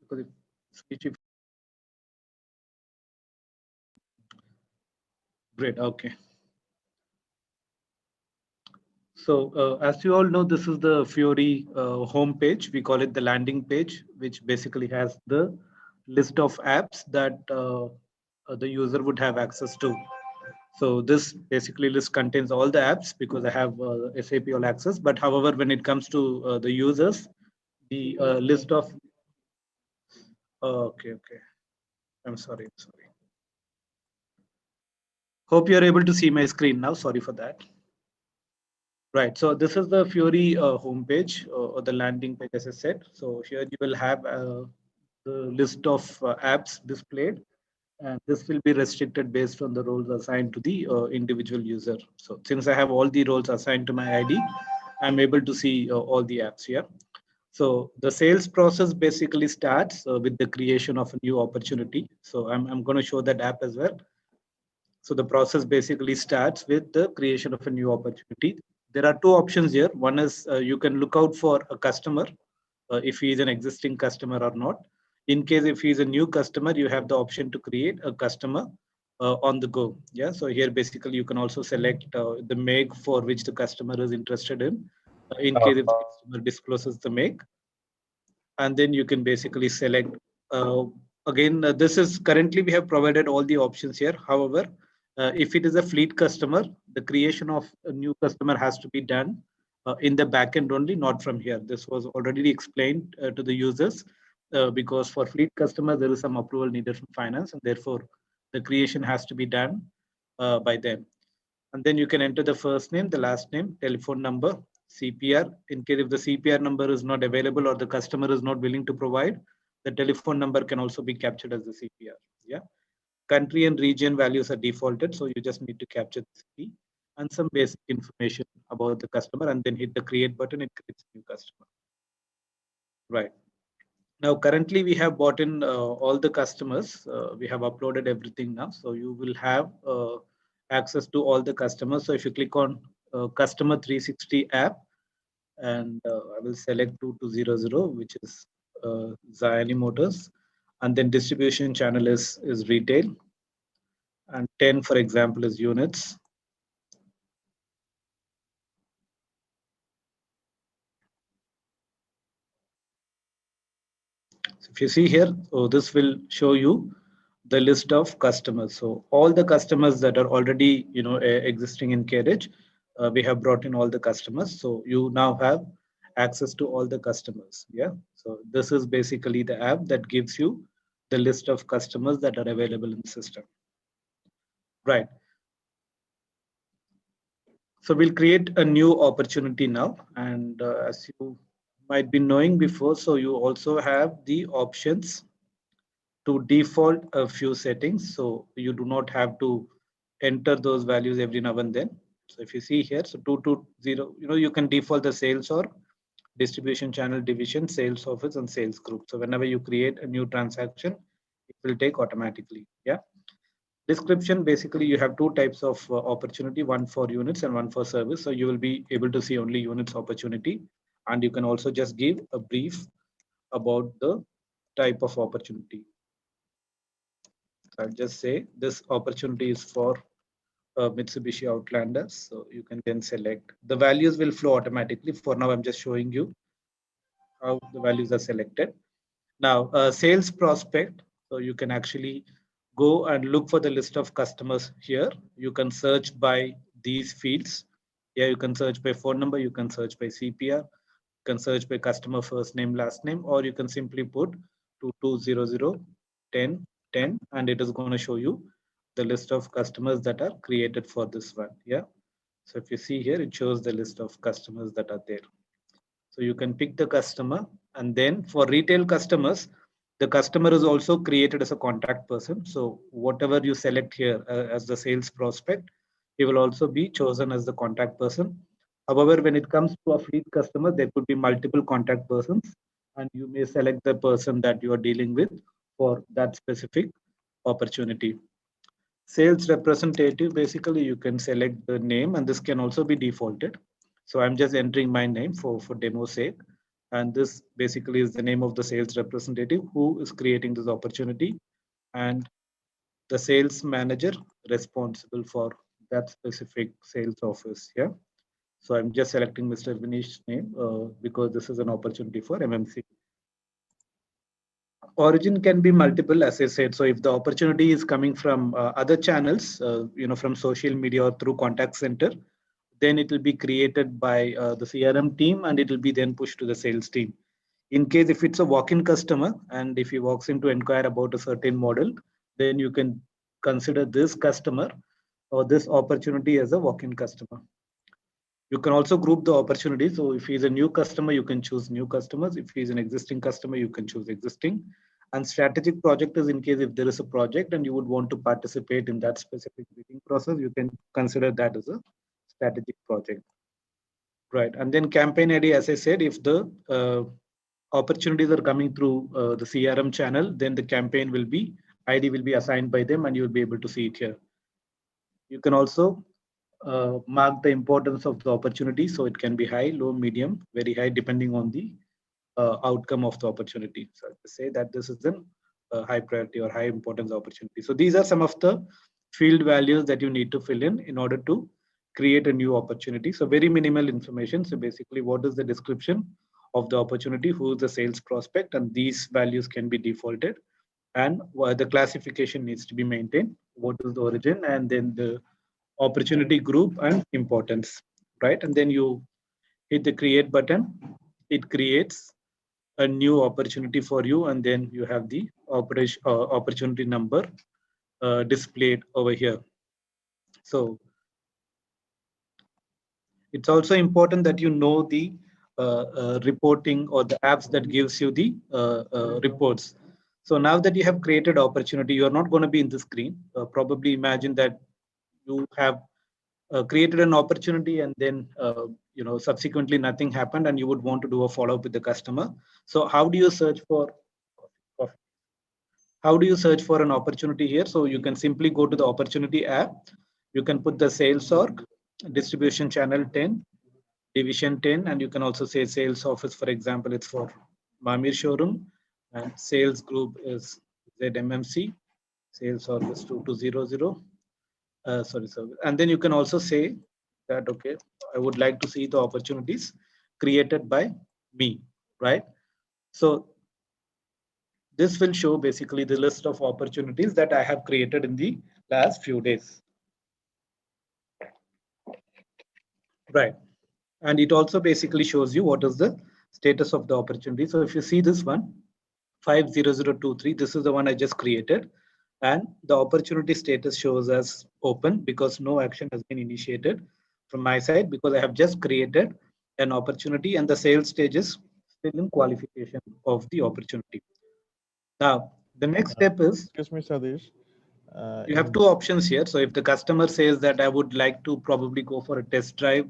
Could you switch it? Great. Okay. So as you all know, this is the Fiori home page. We call it the landing page, which basically has the list of apps that the user would have access to. So this basically list contains all the apps because I have SAP All Access. But however, when it comes to the users, the list of okay. I'm sorry. Hope you are able to see my screen now. Sorry for that. Right. So this is the Fiori homepage or the landing page, as I said. So here you will have the list of apps displayed, and this will be restricted based on the roles assigned to the individual user. So since I have all the roles assigned to my ID, I'm able to see all the apps here. So the sales process basically starts with the creation of a new opportunity. So I'm going to show that app as well. So the process basically starts with the creation of a new opportunity. There are two options here. One is you can look out for a customer if he is an existing customer or not. In case if he is a new customer, you have the option to create a customer on the go. Yeah. So here basically you can also select the make for which the customer is interested in case if the customer discloses the make, and then you can basically select. Again, this is currently we have provided all the options here. However, if it is a fleet customer, the creation of a new customer has to be done in the backend only, not from here. This was already explained to the users because for fleet customer, there is some approval needed from finance, and therefore the creation has to be done by them. And then you can enter the first name, the last name, telephone number, CPR. In case if the CPR number is not available or the customer is not willing to provide, the telephone number can also be captured as the CPR. Yeah. Country and region values are defaulted, so you just need to capture the city and some basic information about the customer, and then hit the create button. It creates a new customer. Right. Now, currently we have bought in all the customers. We have uploaded everything now, so you will have access to all the customers. So if you click on Customer 360 app, and I will select 2200, which is Xiaomi Motors, and then distribution channel is retail, and 10, for example, is units. So if you see here, so this will show you the list of customers. So all the customers that are already existing in Carriage, we have brought in all the customers. So you now have access to all the customers. Yeah. So this is basically the app that gives you the list of customers that are available in the system. Right. So we'll create a new opportunity now, and as you might be knowing before, so you also have the options to default a few settings, so you do not have to enter those values every now and then. So if you see here, so 220, you can default the sales or distribution channel division, sales office, and sales group. So whenever you create a new transaction, it will take automatically. Yeah. Description, basically you have two types of opportunity, one for units and one for service. So you will be able to see only units opportunity, and you can also just give a brief about the type of opportunity. I'll just say this opportunity is for Mitsubishi Outlander. So you can then select. The values will flow automatically. For now, I'm just showing you how the values are selected. Now, sales prospect. So you can actually go and look for the list of customers here. You can search by these fields. Yeah, you can search by phone number. You can search by CPR. You can search by customer first name, last name, or you can simply put 2200 10 10, and it is going to show you the list of customers that are created for this one. Yeah. So if you see here, it shows the list of customers that are there. So you can pick the customer, and then for retail customers, the customer is also created as a contact person. So whatever you select here as the sales prospect, he will also be chosen as the contact person. However, when it comes to a fleet customer, there could be multiple contact persons, and you may select the person that you are dealing with for that specific opportunity. Sales representative, basically you can select the name, and this can also be defaulted. So I'm just entering my name for demo sake. And this basically is the name of the sales representative who is creating this opportunity, and the sales manager responsible for that specific sales office here. So I'm just selecting Mr. Vinish's name because this is an opportunity for MMC. Origin can be multiple, as I said. So if the opportunity is coming from other channels, from social media or through contact center, then it will be created by the CRM team and it will be then pushed to the sales team. In case if it's a walk-in customer and if he walks in to inquire about a certain model, then you can consider this customer or this opportunity as a walk-in customer. You can also group the opportunities. So if he's a new customer, you can choose new customers. If he's an existing customer, you can choose existing. And strategic project is in case if there is a project and you would want to participate in that specific bidding process, you can consider that as a strategic project. Right. And then campaign ID, as I said, if the opportunities are coming through the CRM channel, then the campaign will be, ID will be assigned by them and you'll be able to see it here. You can also mark the importance of the opportunity. So it can be high, low, medium, very high, depending on the outcome of the opportunity. So to say that this is a high priority or high importance opportunity. So these are some of the field values that you need to fill in order to create a new opportunity. So very minimal information. So basically, what is the description of the opportunity, who is the sales prospect, and these values can be defaulted, and the classification needs to be maintained. What is the origin, and then the opportunity group and importance, right? And then you hit the create button. It creates a new opportunity for you, and then you have the opportunity number displayed over here. So it's also important that you know the reporting or the apps that gives you the reports. So now that you have created opportunity, you are not going to be in the screen. Probably imagine that you have created an opportunity and then subsequently nothing happened and you would want to do a follow-up with the customer. So how do you search for an opportunity here? So you can simply go to the opportunity app. You can put the sales org, distribution channel 10, division 10, and you can also say sales office. For example, it's for Mamir showroom, and sales group is ZMMC, sales org is 2200. And then you can also say that, okay, I would like to see the opportunities created by me, right? So this will show basically the list of opportunities that I have created in the last few days. Right. And it also basically shows you what is the status of the opportunity. So if you see this one, 50023, this is the one I just created. And the opportunity status shows as open because no action has been initiated from my side because I have just created an opportunity and the sales stage is still in qualification of the opportunity. Now, the next step is, excuse me, Satish. You have two options here. So if the customer says that I would like to probably go for a test drive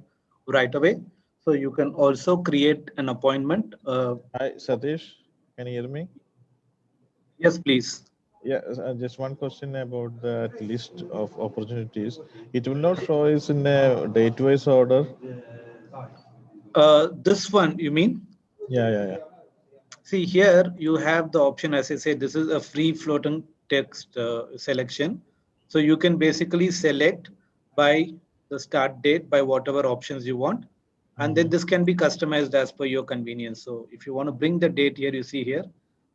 right away, so you can also create an appointment. Hi, Satish, can you hear me? Yes, please. Yeah, just one question about the list of opportunities. It will not show us in a date-wise order. This one, you mean? Yeah. See here, you have the option, as I said, this is a free floating text selection. So you can basically select by the start date, by whatever options you want. And then this can be customized as per your convenience. So if you want to bring the date here, you see here.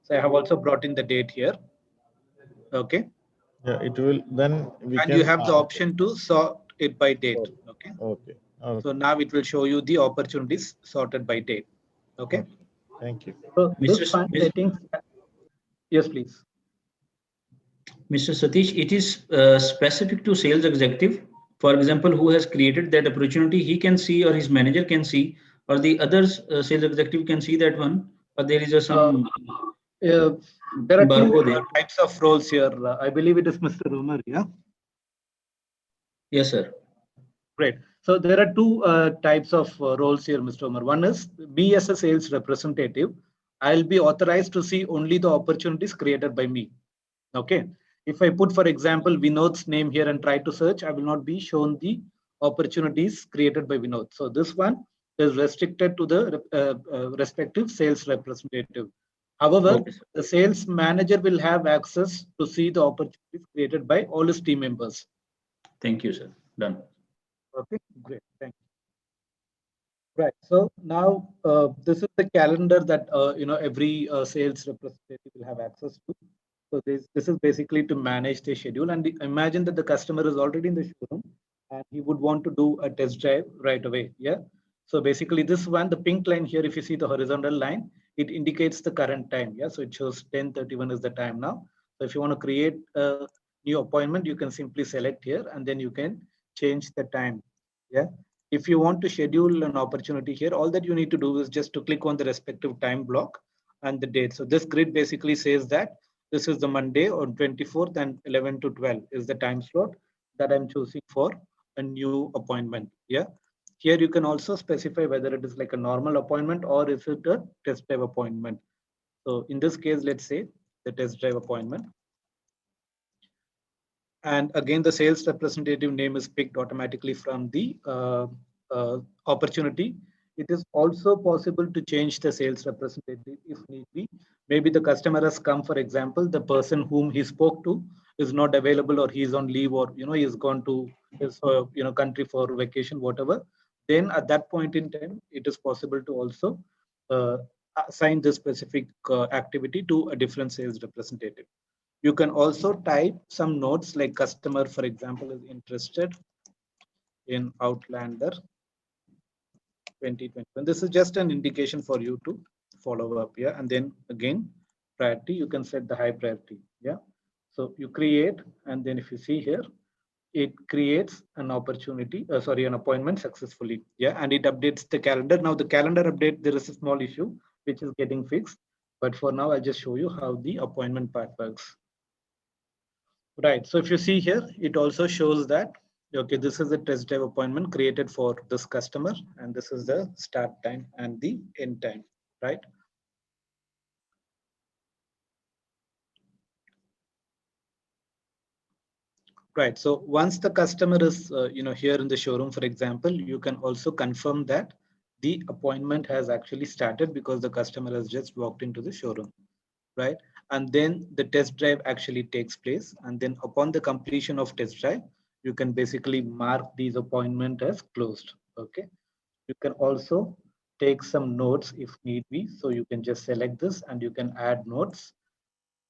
So I have also brought in the date here. Okay. Yeah, it will then we and can. You have the option to sort it by date. Okay. Okay. So now it will show you the opportunities sorted by date. Okay. Thank you. So this fund settings. Yes, please. Mr. Satish, it is specific to sales executive. For example, who has created that opportunity, he can see, or his manager can see, or the others sales executive can see that one. Or there is some. There are two types of roles here. I believe it is Mr. Umar. Yeah. Yes, sir. Great. So there are two types of roles here, Mr. Umar. One is me as a sales representative. I'll be authorized to see only the opportunities created by me. Okay. If I put, for example, Vinod's name here and try to search, I will not be shown the opportunities created by Vinod. So this one, is restricted to the respective sales representative. However, Okay, sir. the sales manager will have access to see the opportunities created by all his team members. Thank you, sir. Done. Okay, great. Thank you. Right. So now this is the calendar that every sales representative will have access to. So this is basically to manage the schedule. And imagine that the customer is already in the showroom and he would want to do a test drive right away. Yeah. So basically this one, the pink line here, if you see the horizontal line, it indicates the current time. Yeah. So it shows 10:31 is the time now. So if you want to create a new appointment, you can simply select here and then you can change the time. Yeah. If you want to schedule an opportunity here, all that you need to do is just to click on the respective time block and the date. So this grid basically says that this is the Monday on 24th and 11 to 12 is the time slot that I'm choosing for a new appointment. Yeah. Here you can also specify whether it is like a normal appointment or is it a test drive appointment. So in this case, let's say the test drive appointment. And again, the sales representative name is picked automatically from the opportunity. It is also possible to change the sales representative if need be. Maybe the customer has come, for example, the person whom he spoke to is not available or he's on leave or, he's gone to his, country for vacation, whatever. Then at that point in time, it is possible to also assign this specific activity to a different sales representative. You can also type some notes like customer, for example, is interested in Outlander 2021. This is just an indication for you to follow up. Yeah. And then again, priority, you can set the high priority. Yeah. So you create, and then if you see here, it creates an opportunity, an appointment successfully. Yeah. And it updates the calendar. Now the calendar update, there is a small issue which is getting fixed. But for now, I'll just show you how the appointment part works. Right. So if you see here, it also shows that, okay, this is a test drive appointment created for this customer, and this is the start time and the end time, right? Right. So once the customer is, here in the showroom, for example, you can also confirm that the appointment has actually started because the customer has just walked into the showroom, right? And then the test drive actually takes place. And then upon the completion of test drive, you can basically mark these appointment as closed. Okay. You can also take some notes if need be. So you can just select this and you can add notes.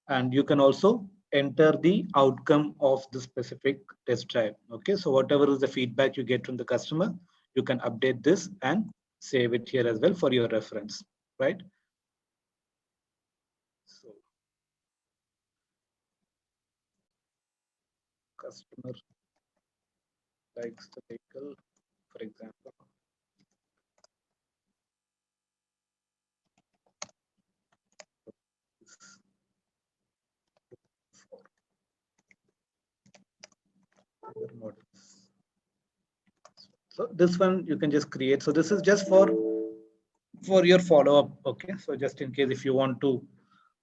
And you can also enter the outcome of the specific test drive. Okay. So whatever is the feedback you get from the customer, you can update this and save it here as well for your reference, right? So customer likes the vehicle, for example. So this one you can just create. So this is just for your follow-up. Okay. So just in case if you want to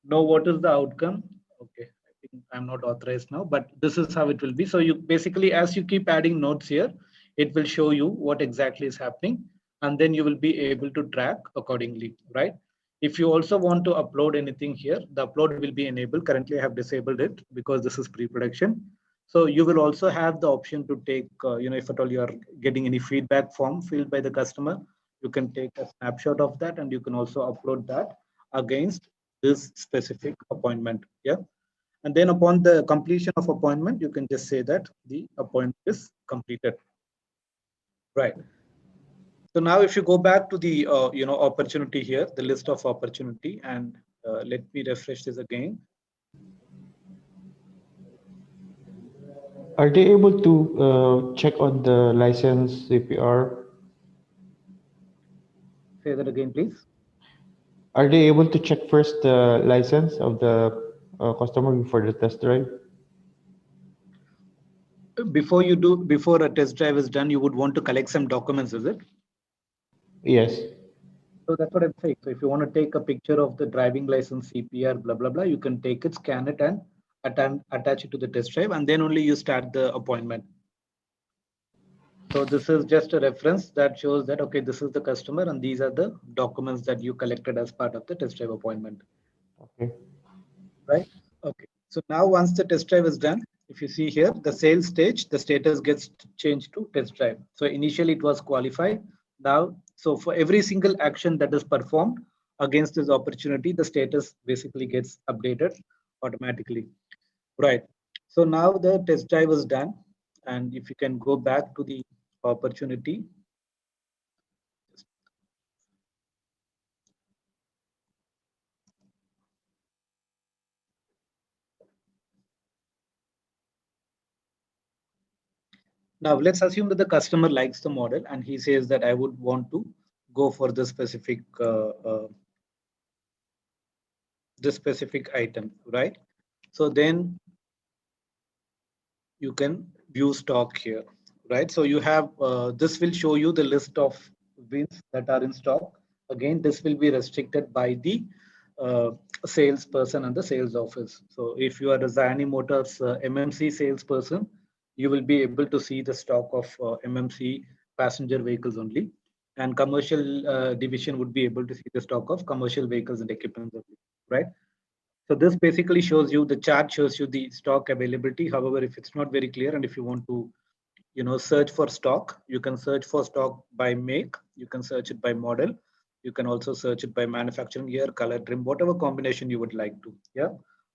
know what is the outcome. Okay. I think I'm not authorized now, but this is how it will be. So you basically, as you keep adding notes here, it will show you what exactly is happening. And then you will be able to track accordingly, right? If you also want to upload anything here, the upload will be enabled. Currently, I have disabled it because this is pre-production. So you will also have the option to take, if at all you are getting any feedback form filled by the customer, you can take a snapshot of that and you can also upload that against this specific appointment. Yeah. And then upon the completion of appointment, you can just say that the appointment is completed. Right. So now if you go back to the, opportunity here, the list of opportunity, and let me refresh this again. Are they able to check on the license CPR? Say that again, please. Are they able to check first the license of the customer before the test drive? Before a test drive is done, you would want to collect some documents, is it? Yes. So that's what I'm saying. So if you want to take a picture of the driving license, CPR, blah, blah, blah, you can take it, scan it and attach it to the test drive, and then only you start the appointment. So this is just a reference that shows that, okay, this is the customer and these are the documents that you collected as part of the test drive appointment. Okay. Right? Okay. So now once the test drive is done, if you see here, the sales stage, the status gets changed to test drive. So initially it was qualified. Now, so for every single action that is performed against this opportunity, the status basically gets updated automatically. Right. So now the test drive is done. And if you can go back to the opportunity. Now let's assume that the customer likes the model and he says that I would want to go for this specific item, right? So then you can view stock here, right? So you have this will show you the list of wins that are in stock. Again, this will be restricted by the salesperson and the sales office. So if you are a Xiaomi Motors MMC salesperson, you will be able to see the stock of MMC passenger vehicles only, and commercial division would be able to see the stock of commercial vehicles and equipment only, right? So this basically shows you, the chart shows you the stock availability. However, if it's not very clear and if you want to, search for stock, you can search for stock by make, you can search it by model, you can also search it by manufacturing year, color, trim, whatever combination you would like to, yeah.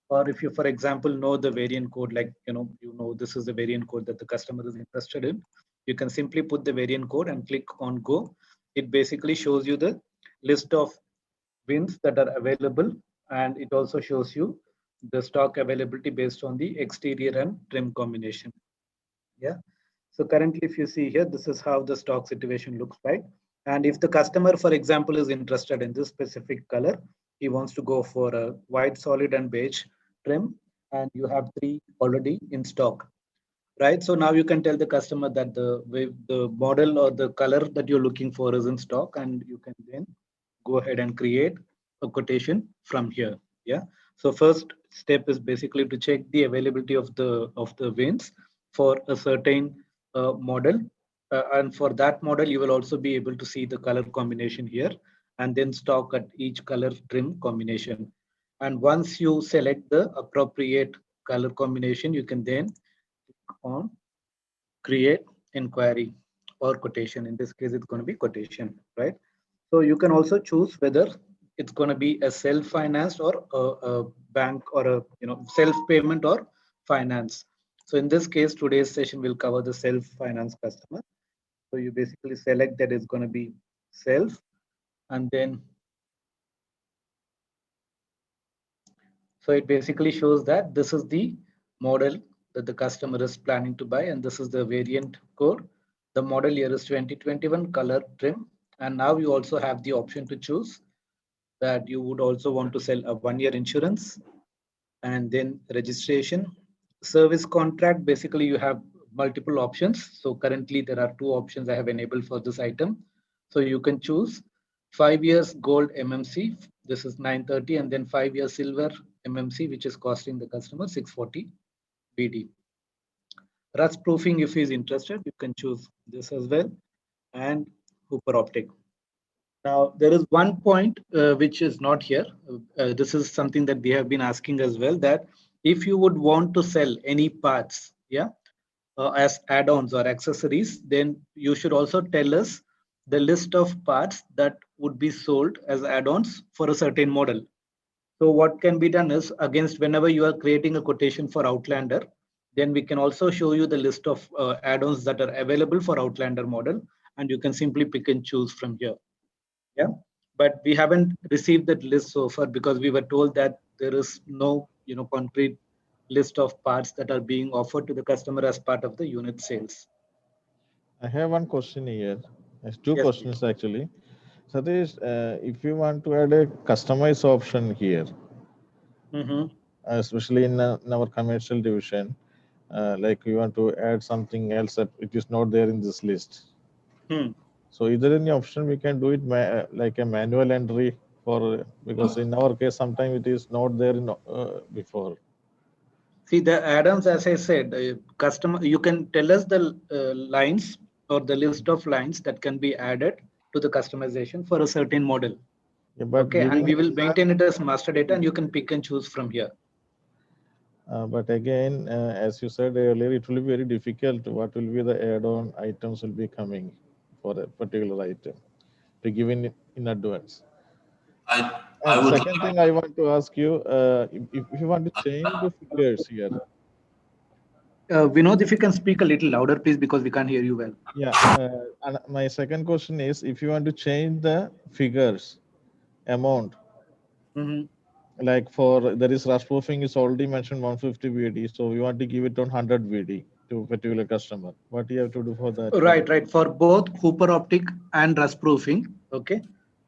Or if you, for example, know the variant code, like, this is the variant code that the customer is interested in, you can simply put the variant code and click on go. It basically shows you the list of wins that are available, and it also shows you the stock availability based on the exterior and trim combination. Yeah. So currently, if you see here, this is how the stock situation looks like. And if the customer, for example, is interested in this specific color, he wants to go for a white, solid, and beige trim, and you have 3 already in stock, right? So now you can tell the customer that the model or the color that you're looking for is in stock, and you can then go ahead and create a quotation from here. Yeah. So first step is basically to check the availability of the VINs for a certain model, and for that model you will also be able to see the color combination here, and then stock at each color trim combination. And once you select the appropriate color combination, you can then click on create inquiry or quotation. In this case, it's going to be quotation, right? So you can also choose whether it's going to be a self-financed or a bank, or a self-payment or finance. So in this case, today's session will cover the self-finance customer. So you basically select that it's going to be self, and then so it basically shows that this is the model that the customer is planning to buy, and this is the variant code. The model year is 2021, color, trim, and now you also have the option to choose that you would also want to sell a 1-year insurance, and then registration, service contract. Basically, you have multiple options. So currently there are 2 options I have enabled for this item. So you can choose 5 years gold MMC, this is 930, and then 5 years silver MMC, which is costing the customer 640 BD. Rust proofing, if he is interested, you can choose this as well, and Hooper optic. Now, there is one point which is not here. This is something that we have been asking as well, that if you would want to sell any parts, yeah, as add-ons or accessories, then you should also tell us the list of parts that would be sold as add-ons for a certain model. So what can be done is, against whenever you are creating a quotation for Outlander, then we can also show you the list of add-ons that are available for Outlander model, and you can simply pick and choose from here. Yeah, but we haven't received that list so far because we were told that there is no concrete list of parts that are being offered to the customer as part of the unit sales. I have one question here. There's 2 Yes, questions actually. So this, if you want to add a customize option here, especially in our commercial division, like you want to add something else that it is not there in this list. So is there any option we can do it like a manual entry for, because in our case sometimes it is not there in before. See the add-ons, as I said, customer, you can tell us the lines or the list of lines that can be added to the customization for a certain model. Yeah, but Okay, and we will giving maintain it as master data, and you can pick and choose from here. but again, as you said earlier, it will be very difficult. What will be the add-on items will be coming for a particular item to give in advance. I And would second thing I want to ask you, if you want to change the figures here. Vinod, if you can speak a little louder, please, because we can't hear you well. Yeah, and my second question is, if you want to change the figures amount, like for there is rust proofing is already mentioned 150 VD, so we want to give it on 100 VD to a particular customer. What do you have to do for that? Right. For both Hooper Optic and rust proofing, okay,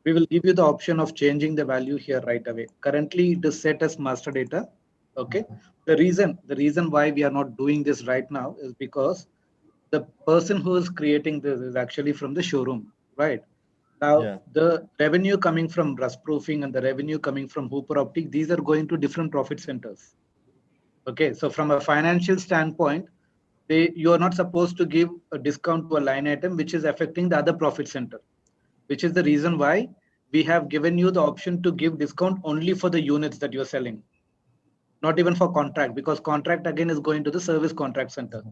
we will give you the option of changing the value here right away. Currently, it is set as master data. Okay. The reason why we are not doing this right now is because the person who is creating this is actually from the showroom, right? Now, the revenue coming from rust proofing and the revenue coming from Hooper Optic, these are going to different profit centers. Okay, so from a financial standpoint, you are not supposed to give a discount to a line item which is affecting the other profit center, which is the reason why we have given you the option to give discount only for the units that you're selling, not even for contract, because contract again is going to the service contract center.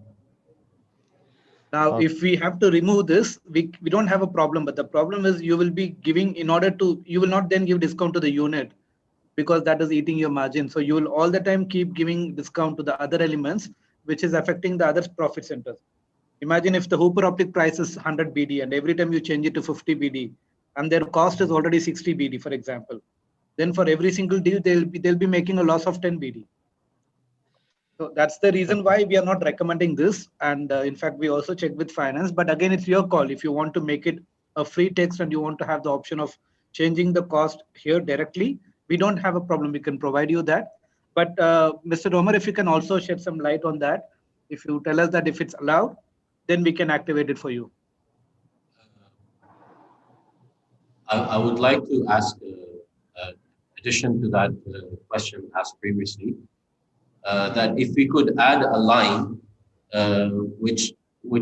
Now, if we have to remove this, we don't have a problem, but the problem is you will be giving you will not then give discount to the unit because that is eating your margin. So you will all the time keep giving discount to the other elements, which is affecting the other profit centers. Imagine if the Hooper Optic price is 100 BD and every time you change it to 50 BD and their cost is already 60 BD, for example, then for every single deal, they'll be making a loss of 10 BD. So that's the reason why we are not recommending this. And in fact, we also check with finance, but again, it's your call. If you want to make it a free text and you want to have the option of changing the cost here directly, we don't have a problem. We can provide you that. But Mr. Romer, if you can also shed some light on that, if you tell us that if it's allowed, then we can activate it for you. I would like to ask, addition to that question asked previously, that if we could add a line which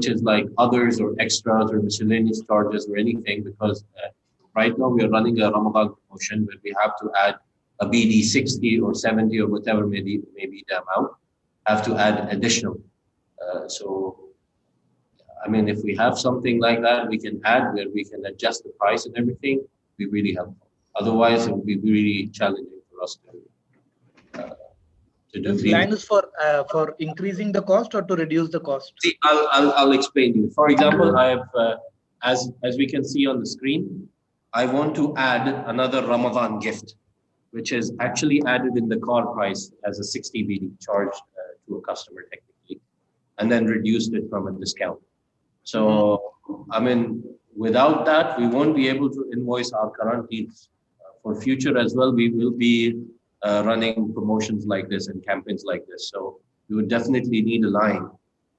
is like others or extras or miscellaneous charges or anything, because right now we are running a Ramadan promotion where we have to add a BD 60 or 70 or whatever may be the amount, have to add additional. So, I mean, if we have something like that, we can add where we can adjust the price and everything, be really helpful. Otherwise, it would be really challenging for us to do. This line is for increasing the cost or to reduce the cost? See, I'll explain to you. For example, I have, as we can see on the screen, I want to add another Ramadan gift, which is actually added in the car price as a 60 BD charge to a customer technically, and then reduced it from a discount. So, I mean, without that, we won't be able to invoice our current needs. For future as well, we will be running promotions like this and campaigns like this. So we would definitely need a line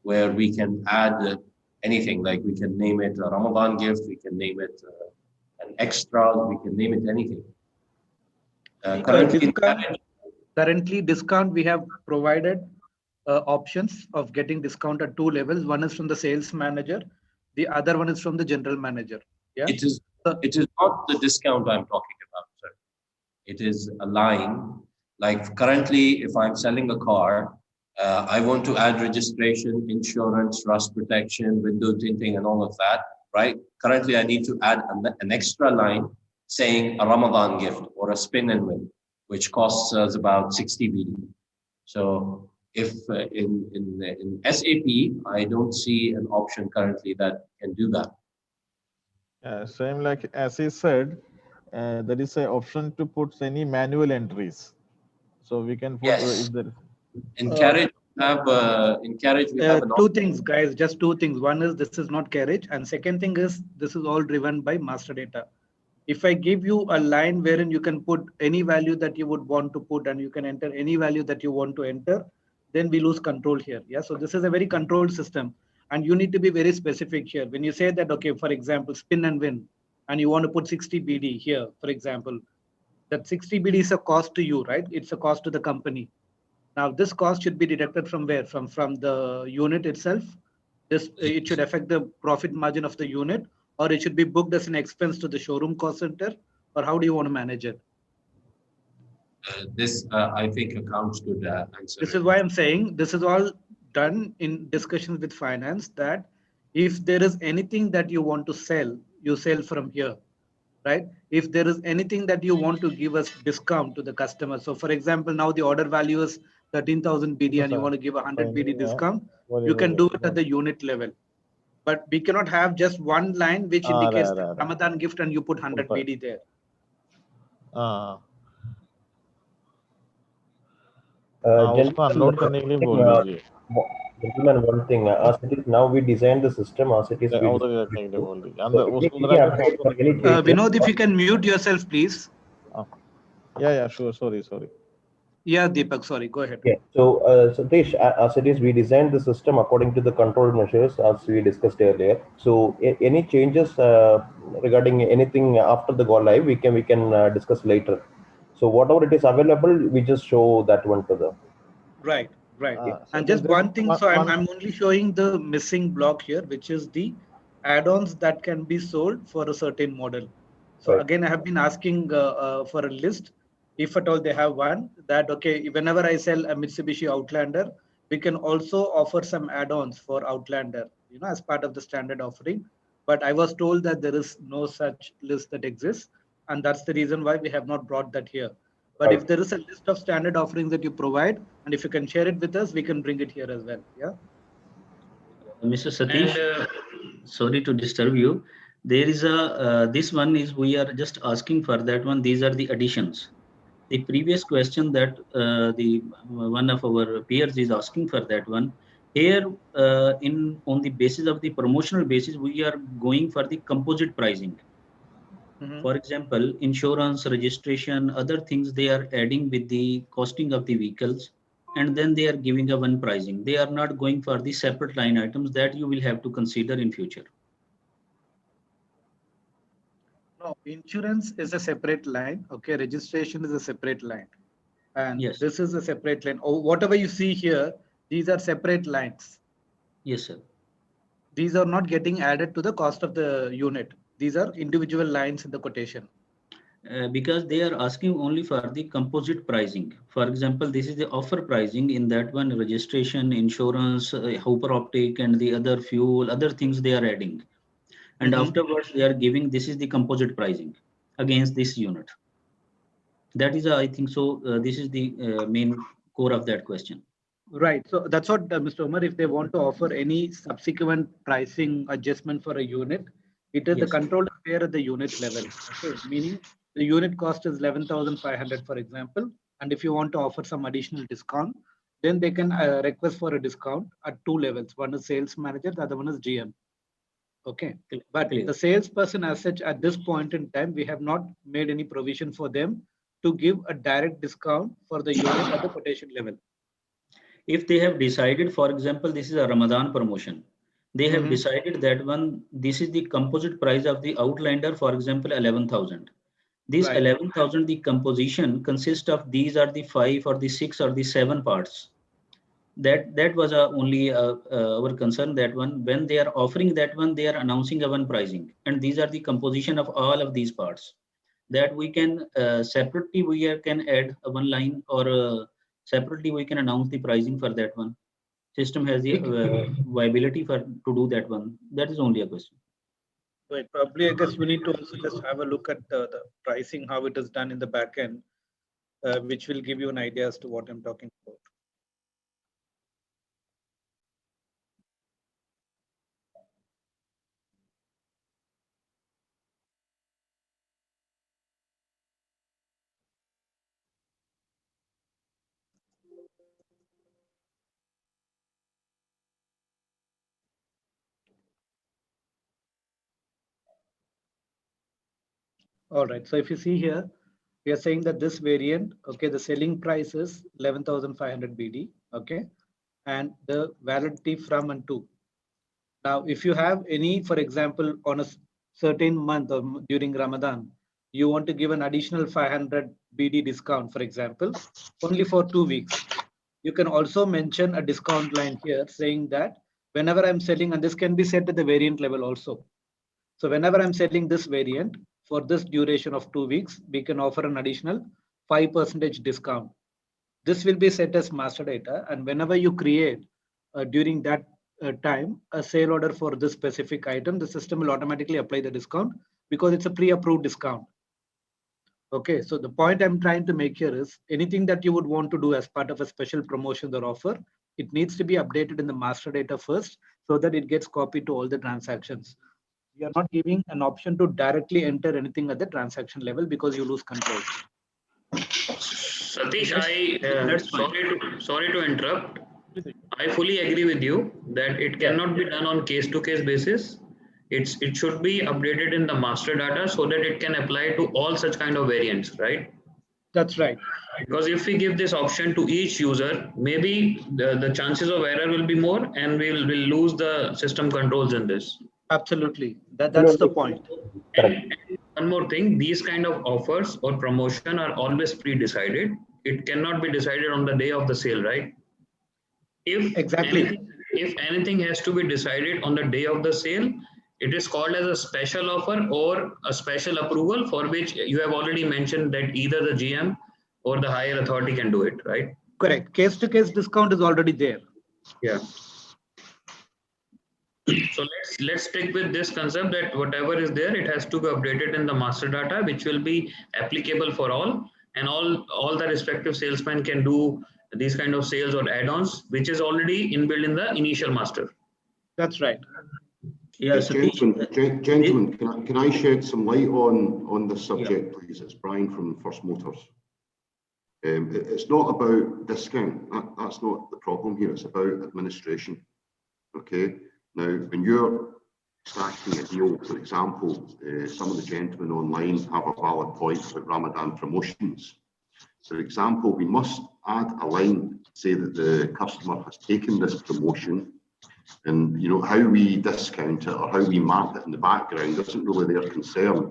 where we can add anything, like we can name it a Ramadan gift, we can name it an extra, we can name it anything. Currently, discount, we have provided options of getting discount at two levels. One is from the sales manager, the other one is from the general manager. Yeah, it is not the discount I'm talking about, sir. It is a line. Like currently, if I'm selling a car, I want to add registration, insurance, rust protection, window tinting, and all of that, right? Currently, I need to add an extra line saying a Ramadan gift or a spin and win, which costs us about 60 BD. So if in SAP, I don't see an option currently that can do that. Same like as he said, there is an option to put any manual entries. So we can put if there. In Carriage, we have two things, guys. Just two things. One is this is not Carriage, and second thing is this is all driven by master data. If I give you a line wherein you can put any value that you would want to put and you can enter any value that you want to enter, then we lose control here. Yeah. So this is a very controlled system, and you need to be very specific here. When you say that, okay, for example, spin and win, and you want to put 60 BD here, for example, that 60 BD is a cost to you, right? It's a cost to the company. Now, this cost should be deducted from where? From the unit itself, it should affect the profit margin of the unit, or it should be booked as an expense to the showroom cost center, or how do you want to manage it? I think accounts could answer. This is why I'm saying this is all done in discussions with finance, that if there is anything that you want to sell, you sell from here, right? If there is anything that you want to give us discount to the customer. So for example, now the order value is 13,000 BD and you want to give 100 BD discount, you can do it at the unit level. But we cannot have just one line which indicates the Ramadan gift and you put 100 BD there. Gentlemen, one thing, as it is now we designed the system as it is. Vinod, if you can mute yourself, please. Yeah, sure. Sorry. Yeah, Deepak, sorry, go ahead. Yeah. So, Satish, as it is, we designed the system according to the control measures as we discussed earlier. So, any changes regarding anything after the go live, we can discuss later. So, whatever it is available, we just show that one to them. Right. And just one thing, so I'm only showing the missing block here, which is the add-ons that can be sold for a certain model. So again, I have been asking for a list, if at all they have one, that okay, whenever I sell a Mitsubishi Outlander, we can also offer some add-ons for Outlander, as part of the standard offering. But I was told that there is no such list that exists, and that's the reason why we have not brought that here. But if there is a list of standard offerings that you provide, and if you can share it with us, we can bring it here as well. Yeah. Mr. Satish, sorry to disturb you. There is this one is we are just asking for that one. These are the additions. The previous question that the one of our peers is asking for that one. Here, on the basis of the promotional basis, we are going for the composite pricing. For example, insurance, registration, other things they are adding with the costing of the vehicles, and then they are giving a one pricing. They are not going for the separate line items that you will have to consider in future. No, insurance is a separate line. Okay, registration is a separate line. And yes, this is a separate line. Oh, whatever you see here, these are separate lines. Yes, sir. These are not getting added to the cost of the unit. These are individual lines in the quotation. Because they are asking only for the composite pricing. For example, this is the offer pricing. In that one, registration, insurance, Hooper Optic, and the other fuel, other things they are adding. And afterwards, they are giving, this is the composite pricing against this unit. That is, I think so, this is the main core of that question. Right. So that's what, Mr. Omar, if they want to offer any subsequent pricing adjustment for a unit, it is the controlled affair at the unit level. Okay. Meaning the unit cost is 11,500, for example. And if you want to offer some additional discount, then they can request for a discount at two levels. One is sales manager, the other one is GM. Okay. But the salesperson as such, at this point in time, we have not made any provision for them to give a direct discount for the unit at the quotation level. If they have decided, for example, this is a Ramadan promotion. They have decided that one, this is the composite price of the Outlander, for example, 11,000. This 11,000, the composition consists of these are the 5 or the 6 or the 7 parts. That was only our concern, that one, when they are offering that one, they are announcing a one pricing. And these are the composition of all of these parts. That we can separately, we can add a one line, or separately we can announce the pricing for that one. System has the viability to do that one. That is only a question. Right. Probably, I guess we need to also just have a look at the pricing, how it is done in the back end, which will give you an idea as to what I'm talking about. All right. So if you see here, we are saying that this variant, okay, the selling price is 11,500 BD, okay, and the validity from and to. Now, if you have any, for example, on a certain month or during Ramadan, you want to give an additional 500 BD discount, for example, only for 2 weeks. You can also mention a discount line here saying that whenever I'm selling, and this can be set at the variant level also. So whenever I'm selling this variant for this duration of 2 weeks, we can offer an additional 5% discount. This will be set as master data, and whenever you create during that time a sale order for this specific item, the system will automatically apply the discount because it's a pre-approved discount. Okay, so the point I'm trying to make here is anything that you would want to do as part of a special promotion or offer, it needs to be updated in the master data first so that it gets copied to all the transactions. We are not giving an option to directly enter anything at the transaction level because you lose control. Satish, sorry to interrupt. I fully agree with you that it cannot be done on case-to-case basis. It should be updated in the master data so that it can apply to all such kind of variants, right? That's right. Because if we give this option to each user, maybe the chances of error will be more, and we'll lose the system controls in this. Absolutely. That's the point. And one more thing, these kind of offers or promotion are always pre-decided. It cannot be decided on the day of the sale, right? If anything has to be decided on the day of the sale, it is called as a special offer or a special approval, for which you have already mentioned that either the GM or the higher authority can do it, right? Correct. Case-to-case discount is already there. Yeah. So let's stick with this concept that whatever is there, it has to be updated in the master data, which will be applicable for all, and all the respective salesmen can do these kind of sales or add-ons, which is already inbuilt in the initial master. That's right. Yeah, gentlemen, can I shed some light on this subject, please? It's Brian from First Motors. It's not about discount. That's not the problem here. It's about administration. Okay. Now, when you're stacking a deal, for example, some of the gentlemen online have a valid point about Ramadan promotions. For example, we must add a line, say that the customer has taken this promotion, and how we discount it or how we map it in the background isn't really their concern.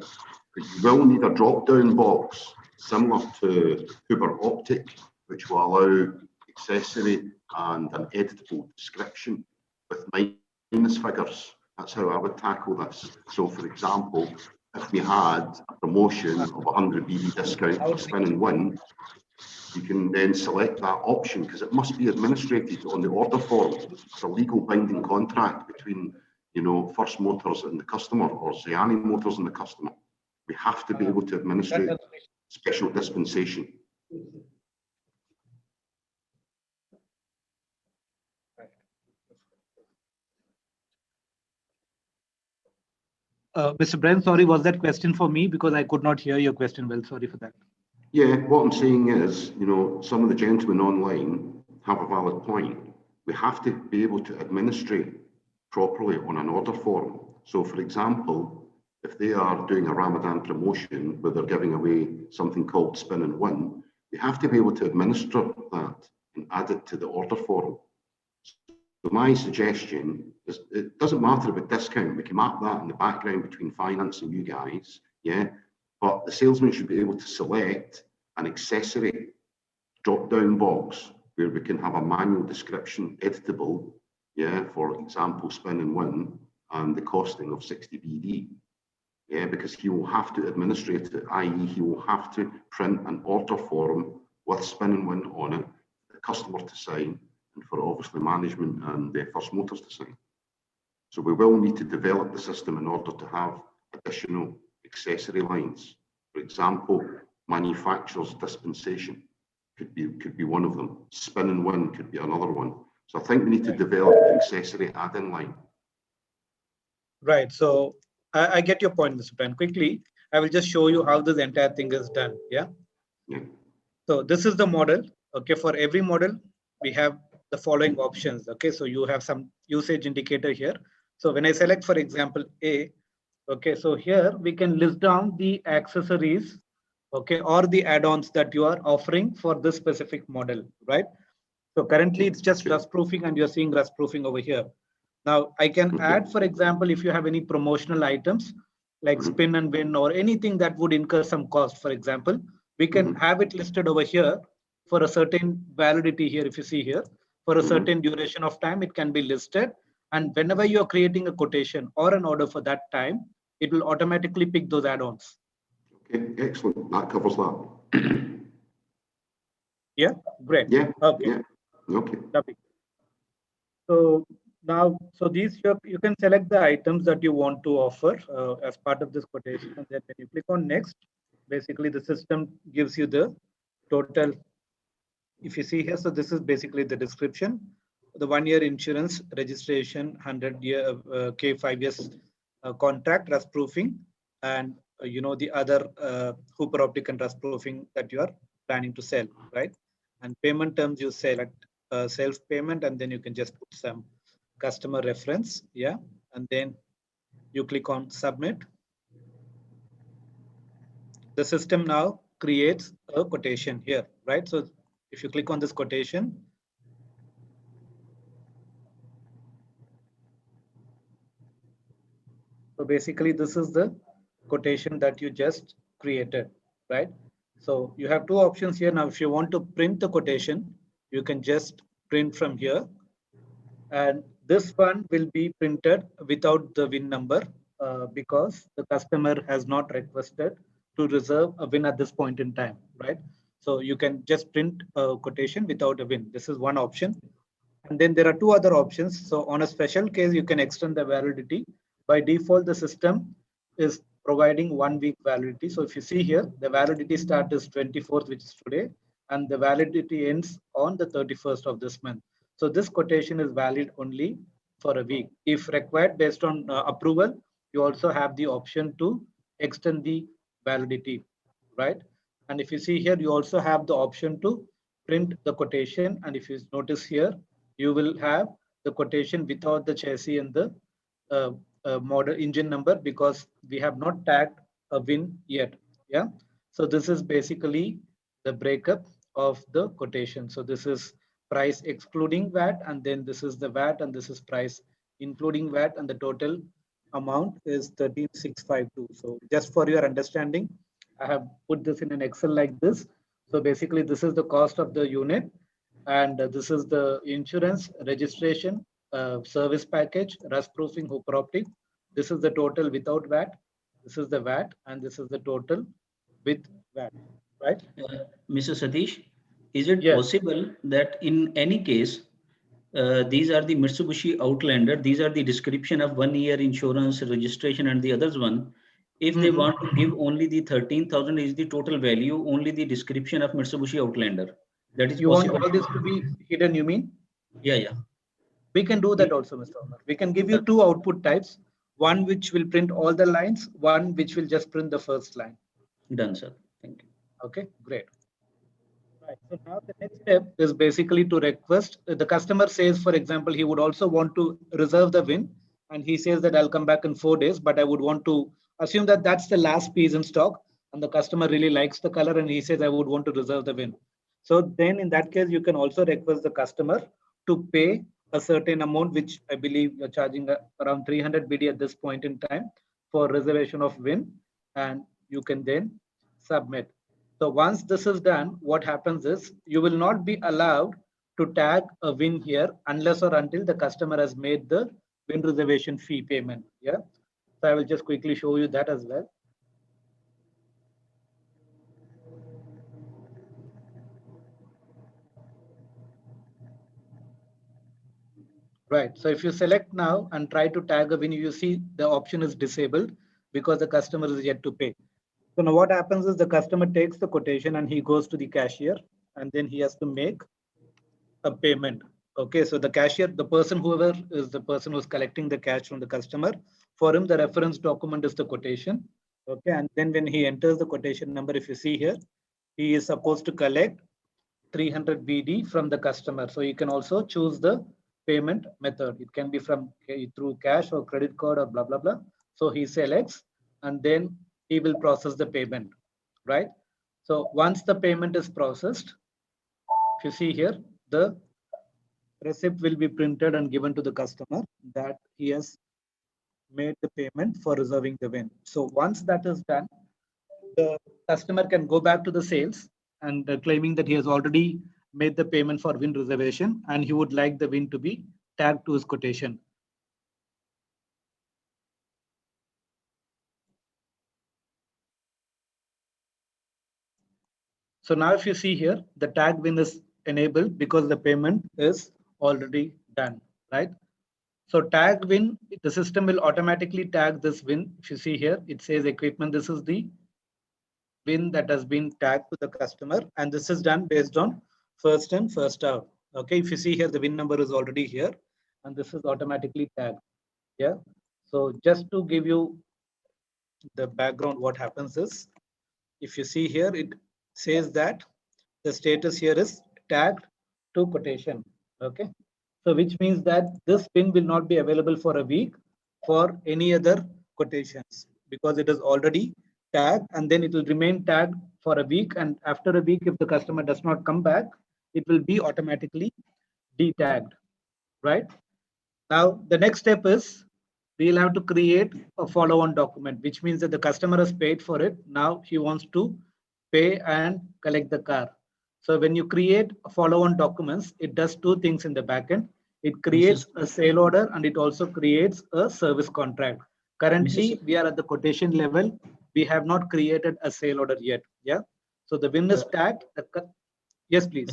But you will need a drop-down box similar to Huber Optic, which will allow accessory and an editable description with minus figures. That's how I would tackle this. So, for example, if we had a promotion of 100 BD discount for spin and win, you can then select that option because it must be administrated on the order form. It's a legal binding contract between, First Motors and the customer, or Xiani Motors and the customer. We have to be able to administrate special dispensation. Mr. Brent, sorry, was that question for me? Because I could not hear your question well. Sorry for that. Yeah, what I'm saying is, some of the gentlemen online have a valid point. We have to be able to administrate properly on an order form. So, for example, if they are doing a Ramadan promotion where they're giving away something called spin and win, we have to be able to administer that and add it to the order form. So my suggestion is, it doesn't matter about discount. We can map that in the background between finance and you guys, yeah? But the salesman should be able to select an accessory drop-down box where we can have a manual description editable, yeah, for example, spin and win, and the costing of 60 BD. Yeah, because he will have to administrate it, i.e. he will have to print an order form with spin and win on it, the customer to sign, and for obviously management and the First Motors to sign. So we will need to develop the system in order to have additional accessory lines. For example, manufacturer's dispensation could be one of them. Spin and win could be another one. So I think we need to develop an accessory add-in line. Right. So I get your point, Mr. Brent. Quickly, I will just show you how this entire thing is done. Yeah. So this is the model. Okay. For every model, we have the following options. Okay. So you have some usage indicator here. So when I select, for example, A, okay, so here we can list down the accessories, okay, or the add-ons that you are offering for this specific model, right? So currently it's just rust proofing, and you're seeing rust proofing over here. Now I can add, for example, if you have any promotional items like spin and win or anything that would incur some cost, for example, we can have it listed over here for a certain validity here. If you see here, for a certain duration of time, it can be listed, And whenever you're creating a quotation or an order for that time, it will automatically pick those add-ons. Okay, excellent. That covers that. Yeah, great. Yeah. Okay. Yeah. Okay. Lovely. So now, so these you can select the items that you want to offer as part of this quotation, and then when you click on next, basically the system gives you the total. If you see here, so this is basically the description: the 1-year insurance registration, 100-year K 5 years contract, rust proofing, and the other Hooper Optic and rust proofing that you are planning to sell, right? And payment terms, you select self payment, and then you can just put some customer reference, yeah, and then you click on submit. The system now creates a quotation here, right? So if you click on this quotation, so basically this is the quotation that you just created, right? So you have two options here. Now, if you want to print the quotation, you can just print from here. And this one will be printed without the VIN number because the customer has not requested to reserve a VIN at this point in time, right? So you can just print a quotation without a VIN. This is one option. And then there are two other options. So on a special case, you can extend the validity. By default, the system is providing 1 week validity. So if you see here, the validity start is 24th, which is today, and the validity ends on the 31st of this month. So this quotation is valid only for a week. If required based on approval, you also have the option to extend the validity, right? And if you see here, you also have the option to print the quotation. And if you notice here, you will have the quotation without the chassis and the model engine number because we have not tagged a VIN yet. Yeah. So this is basically the breakup of the quotation. So this is price excluding VAT, and then this is the VAT, and this is price including VAT, and the total amount is 13,652. So just for your understanding, I have put this in an Excel like this. So basically this is the cost of the unit, and this is the insurance, registration, service package, rust proofing, Hooper Optic. This is the total without VAT. This is the VAT, and this is the total with VAT, right? Mr. Satish, is it possible that in any case, these are the Mitsubishi Outlander, these are the description of 1 year insurance registration and the others one. If they want to give only the 13,000 is the total value, only the description of Mitsubishi Outlander. That is you possible. want all this to be hidden, you mean? Yeah. We can do that also, Mr. Omar. We can give you two output types, one which will print all the lines, one which will just print the first line. Done, sir. Thank you. Okay, great. Right. So now the next step is basically to request. The customer says, for example, he would also want to reserve the VIN, and he says that I'll come back in 4 days, but I would want to assume that that's the last piece in stock, and the customer really likes the color, and he says I would want to reserve the VIN. So then in that case, you can also request the customer to pay a certain amount, which I believe you're charging around 300 BD at this point in time for reservation of VIN, and you can then submit. So once this is done, what happens is you will not be allowed to tag a VIN here unless or until the customer has made the VIN reservation fee payment. Yeah. So I will just quickly show you that as well. Right. So if you select now and try to tag a VIN, you see the option is disabled because the customer is yet to pay. So now what happens is the customer takes the quotation and he goes to the cashier, and then he has to make a payment. Okay, so the cashier, the person, whoever is the person who's collecting the cash from the customer, for him the reference document is the quotation. Okay, and then when he enters the quotation number, if you see here, he is supposed to collect 300 BD from the customer. So you can also choose the payment method. It can be from through cash or credit card or blah blah blah. So he selects, and then he will process the payment, right? So once the payment is processed, if you see here, the receipt will be printed and given to the customer that he has made the payment for reserving the VIN. So once that is done, the customer can go back to the sales and claiming that he has already made the payment for VIN reservation and he would like the VIN to be tagged to his quotation. So now if you see here, the tag win is enabled because the payment is already done, right? So tag win, the system will automatically tag this win. If you see here, it says equipment. This is the win that has been tagged to the customer, and this is done based on first in, first out. Okay, if you see here, the win number is already here, and this is automatically tagged. Yeah. So just to give you the background, what happens is, if you see here, it says that the status here is tagged to quotation. Okay. So which means that this pin will not be available for a week for any other quotations because it is already tagged, and then it will remain tagged for a week. And after a week, if the customer does not come back, it will be automatically detagged, right? Now, the next step is we'll have to create a follow-on document, which means that the customer has paid for it. Now he wants to pay and collect the car. So when you create follow-on documents, it does two things in the backend. It creates a sale order and it also creates a service contract. Currently, we are at the quotation level. We have not created a sale order yet. Yeah. So the win is tagged. Yes, please.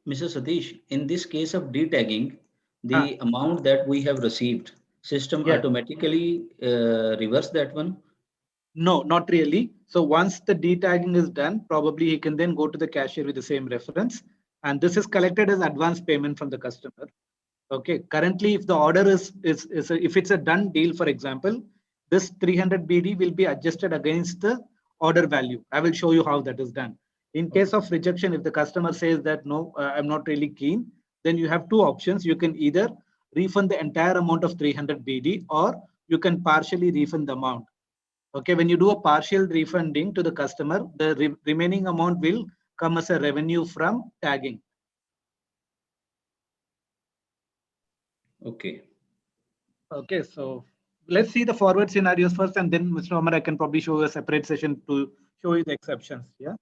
Mr. Satish, in this case of detagging, the amount that we have received, system automatically reverse that one? No, not really. So once the detagging is done, probably he can then go to the cashier with the same reference. And this is collected as advance payment from the customer. Okay. Currently, if the order if it's a done deal, for example, this 300 BD will be adjusted against the order value. I will show you how that is done. In case of rejection, if the customer says that, no, I'm not really keen, then you have two options. You can either refund the entire amount of 300 BD or you can partially refund the amount. Okay, when you do a partial refunding to the customer, the remaining amount will come as a revenue from tagging. Okay. Okay, so let's see the forward scenarios first, and then Mr. Omar, I can probably show you a separate session to show you the exceptions. Yeah.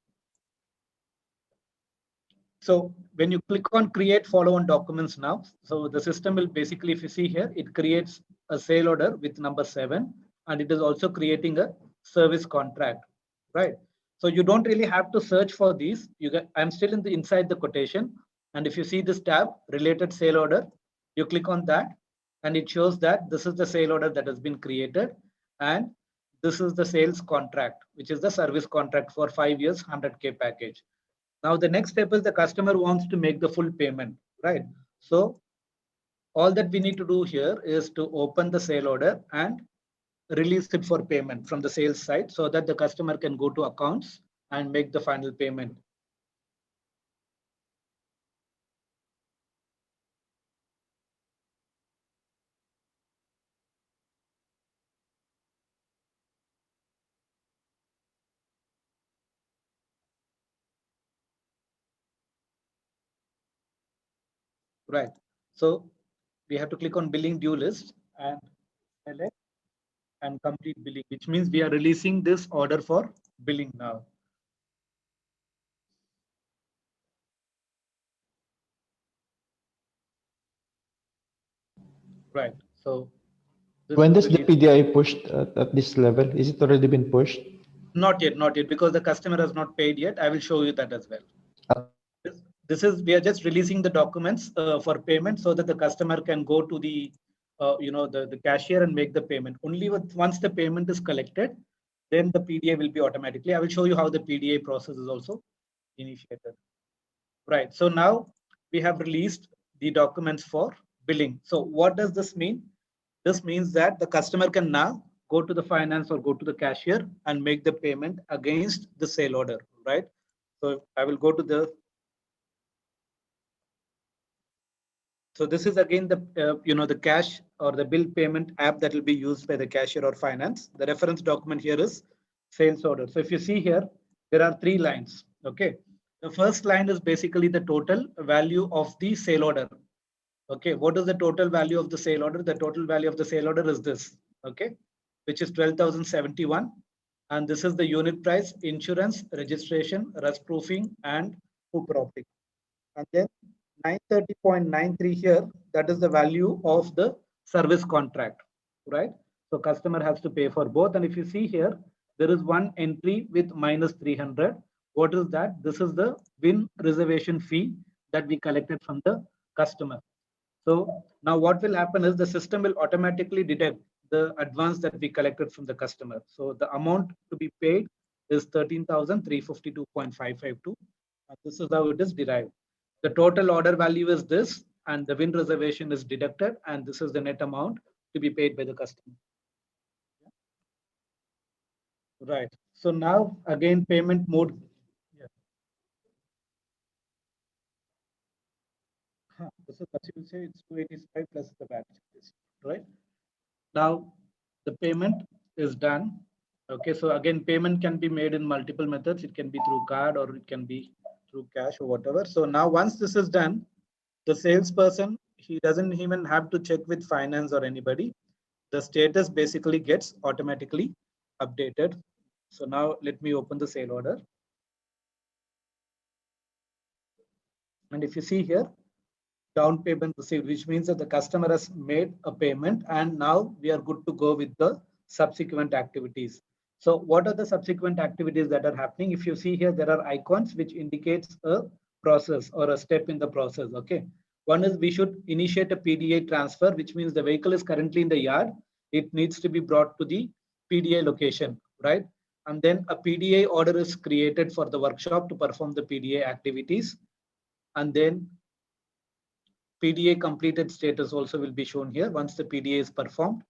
So when you click on create follow-on documents now, so the system will basically, if you see here, it creates a sale order with number 7, and it is also creating a service contract, right? So you don't really have to search for these. I'm still inside the quotation, and if you see this tab, related sale order, you click on that, and it shows that this is the sale order that has been created, and this is the sales contract, which is the service contract for 5 years, 100K package. Now, the next step is the customer wants to make the full payment, right? So all that we need to do here is to open the sale order and release it for payment from the sales side so that the customer can go to accounts and make the final payment. Right. So we have to click on billing due list and select and complete billing, which means we are releasing this order for billing now. Right. So when does the PDI pushed at this level? Is it already been pushed? Not yet, because the customer has not paid yet. I will show you that as well. We are just releasing the documents for payment so that the customer can go to the the cashier and make the payment. Only once the payment is collected, then the PDI will be automatically. I will show you how the PDI process is also initiated. Right. So now we have released the documents for billing. So what does this mean? This means that the customer can now go to the finance or go to the cashier and make the payment against the sale order, right? So I will go to the. So this is again the the cash or the bill payment app that will be used by the cashier or finance. The reference document here is sales order. So if you see here, there are 3 lines. Okay. The first line is basically the total value of the sale order. Okay. What is the total value of the sale order? The total value of the sale order is this. Okay. Which is 12,071. And this is the unit price, insurance, registration, rust proofing, and hoop property. And then 930.93 here, that is the value of the service contract, right? So customer has to pay for both. And if you see here, there is one entry with minus 300, What is that? This is the VIN reservation fee that we collected from the customer. So now what will happen is the system will automatically detect the advance that we collected from the customer. So the amount to be paid is 13,352.552. This is how it is derived. The total order value is this, and the VIN reservation is deducted, and this is the net amount to be paid by the customer. Right. So now again payment mode. This is what you will say, it's 285 plus the VAT, right? Now the payment is done. Okay, so again, payment can be made in multiple methods. It can be through card or it can be through cash or whatever. So now once this is done, the salesperson, he doesn't even have to check with finance or anybody. The status basically gets automatically updated. So now let me open the sale order. And if you see here, down payment received, which means that the customer has made a payment and now we are good to go with the subsequent activities. So what are the subsequent activities that are happening? If you see here, there are icons which indicates a process or a step in the process. Okay. One is we should initiate a PDA transfer, which means the vehicle is currently in the yard. It needs to be brought to the PDA location, right? And then a PDA order is created for the workshop to perform the PDA activities. And then PDA completed status also will be shown here once the PDA is performed.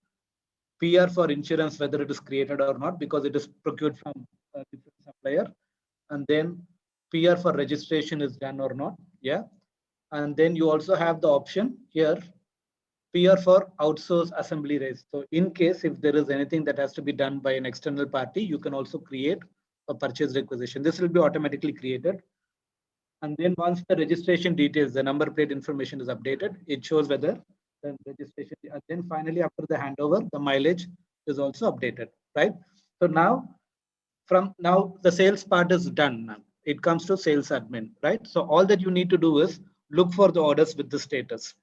PR for insurance, whether it is created or not, because it is procured from a different supplier. And then PR for registration is done or not. Yeah. And then you also have the option here, PR for outsource assembly raise. So in case if there is anything that has to be done by an external party, you can also create a purchase requisition. This will be automatically created. And then once the registration details, the number plate information is updated, it shows whether the registration, and then finally after the handover, the mileage is also updated, right? So now, from now the sales part is done. Now it comes to sales admin, right? So all that you need to do is look for the orders with the status.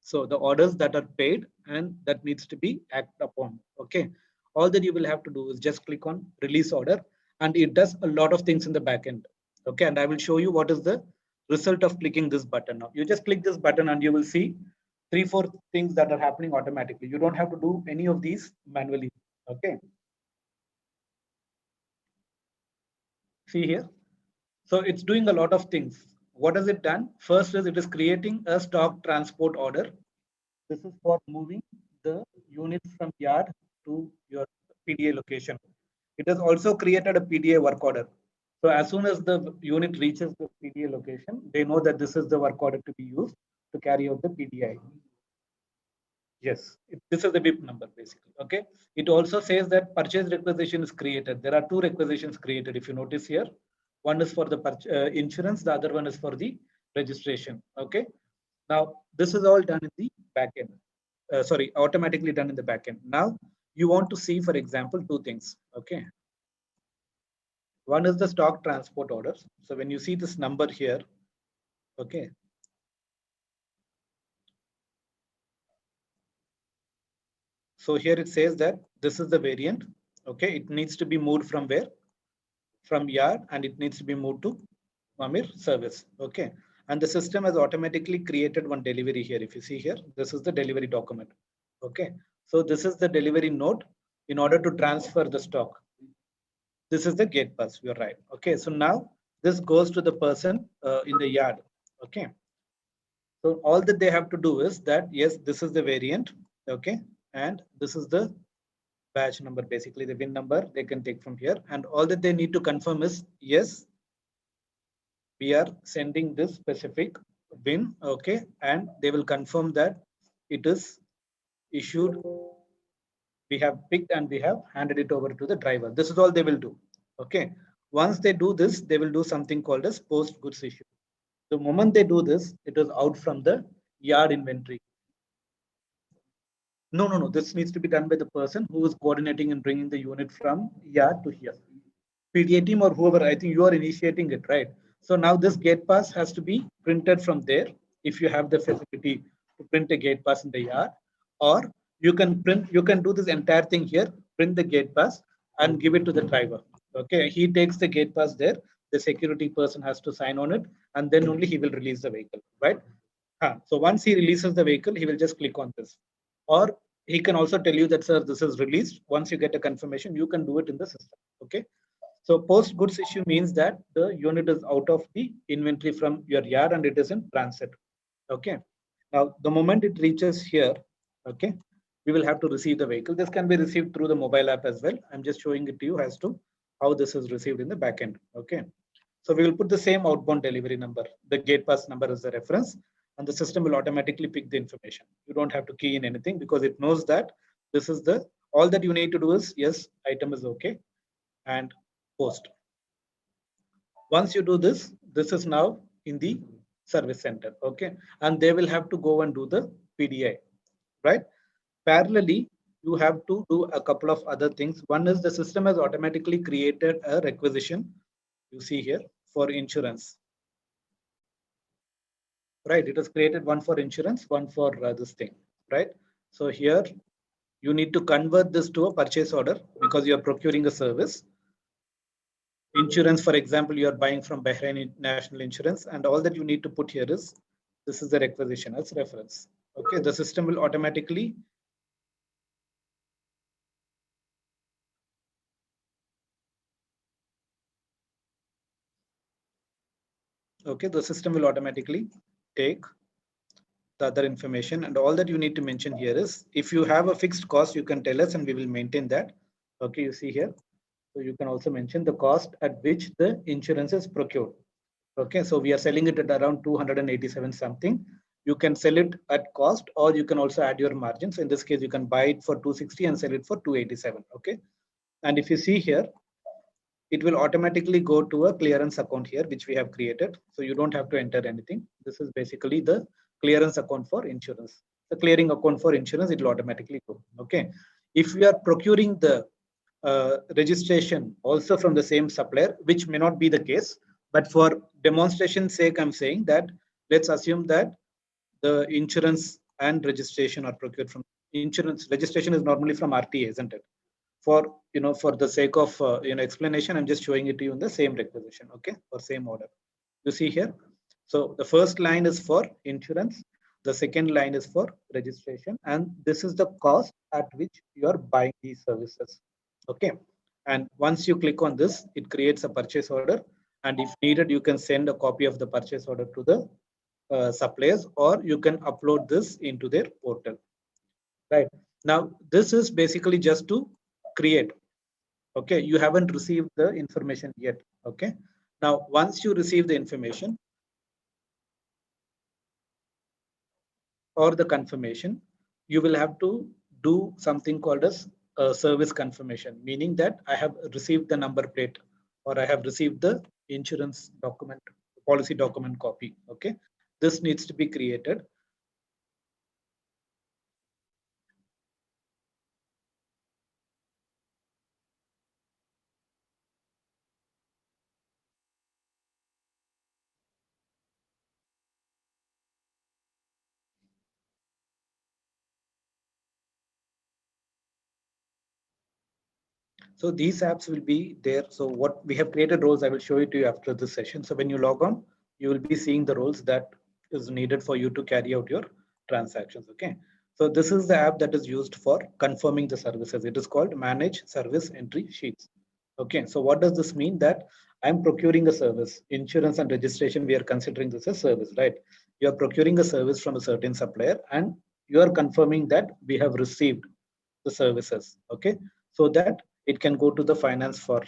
So the orders that are paid and that needs to be acted upon. Okay. All that you will have to do is just click on release order, and it does a lot of things in the backend. Okay, and I will show you what is the result of clicking this button. Now you just click this button and you will see 3-4 things that are happening automatically. You don't have to do any of these manually. Okay. See here. So it's doing a lot of things. What has it done? First is it is creating a stock transport order. This is for moving the units from yard to your PDA location. It has also created a PDA work order. So as soon as the unit reaches the PDA location, they know that this is the work order to be used to carry out the PDI. Yes, this is the BIP number basically. Okay. It also says that purchase requisition is created. There are 2 requisitions created. If you notice here, one is for the insurance, the other one is for the registration. Okay. Now this is all done in the backend. Automatically done in the backend. Now you want to see, for example, 2 things. Okay. One is the stock transport orders. So when you see this number here, okay. So here it says that this is the variant. Okay, it needs to be moved from where? From yard, and it needs to be moved to Amir service. Okay, and the system has automatically created one delivery here. If you see here, this is the delivery document. Okay, so this is the delivery note in order to transfer the stock. This is the gate pass. You're right. Okay, so now this goes to the person in the yard. Okay, so all that they have to do is that, yes, this is the variant. Okay, and this is the batch number, basically the VIN number they can take from here. And all that they need to confirm is, yes, we are sending this specific VIN. Okay, and they will confirm that it is issued. We have picked and we have handed it over to the driver. This is all they will do. Okay. Once they do this, they will do something called as post goods issue. The moment they do this, it is out from the yard inventory. No. This needs to be done by the person who is coordinating and bringing the unit from yard to here. PDA team or whoever, I think you are initiating it, right? So now this gate pass has to be printed from there. If you have the facility to print a gate pass in the yard, or you can do this entire thing here, print the gate pass and give it to the driver. Okay, he takes the gate pass there. the security person has to sign on it, and then only he will release the vehicle, right? So once he releases the vehicle, he will just click on this. Or he can also tell you that, sir, this is released. Once you get a confirmation, you can do it in the system, okay? So post goods issue means that the unit is out of the inventory from your yard and it is in transit, okay? Now, the moment it reaches here, okay, we will have to receive the vehicle. This can be received through the mobile app as well. I'm just showing it to you as to how this is received in the backend, okay? So we will put the same outbound delivery number. The gate pass number is the reference, and the system will automatically pick the information. You don't have to key in anything because it knows that this is the, all that you need to do is, yes, item is okay, and post. Once you do this, this is now in the service center, okay? And they will have to go and do the PDI, right? Parallelly, you have to do a couple of other things. One is the system has automatically created a requisition, you see here, for insurance, right? It has created one for insurance, one for this thing, right? So here you need to convert this to a purchase order because you are procuring a service. Insurance, for example, you are buying from Bahrain National Insurance, and all that you need to put here is, this is the requisition as reference. Okay, the system will automatically take the other information, and all that you need to mention here is, if you have a fixed cost, you can tell us and we will maintain that. Okay, you see here. So you can also mention the cost at which the insurance is procured. Okay, so we are selling it at around 287 something. You can sell it at cost, or you can also add your margin. So in this case, you can buy it for 260 and sell it for 287. Okay, and if you see here, it will automatically go to a clearance account here, which we have created. So you don't have to enter anything. This is basically the clearance account for insurance. The clearing account for insurance, it will automatically go. Okay, if we are procuring the registration also from the same supplier, which may not be the case, but for demonstration sake, I'm saying that let's assume that the insurance and registration are procured from insurance. Registration is normally from RTA, isn't it? For for the sake of explanation, I'm just showing it to you in the same requisition, okay, or same order. You see here. So the first line is for insurance, the second line is for registration, and this is the cost at which you are buying these services. Okay, and once you click on this, it creates a purchase order, and if needed, you can send a copy of the purchase order to the suppliers, or you can upload this into their portal. Right now, this is basically just to create. Okay, you haven't received the information yet. Okay, now once you receive the information or the confirmation, you will have to do something called as a service confirmation, meaning that I have received the number plate, or I have received the insurance document, policy document copy. Okay, this needs to be created. So these apps will be there. So what we have created roles, I will show it to you after this session. So when you log on, you will be seeing the roles that is needed for you to carry out your transactions. Okay. So this is the app that is used for confirming the services. It is called Manage Service Entry Sheets. Okay. So what does this mean? That I'm procuring a service, insurance and registration. We are considering this as service, right? You are procuring a service from a certain supplier, and you are confirming that we have received the services. Okay. So that it can go to the finance for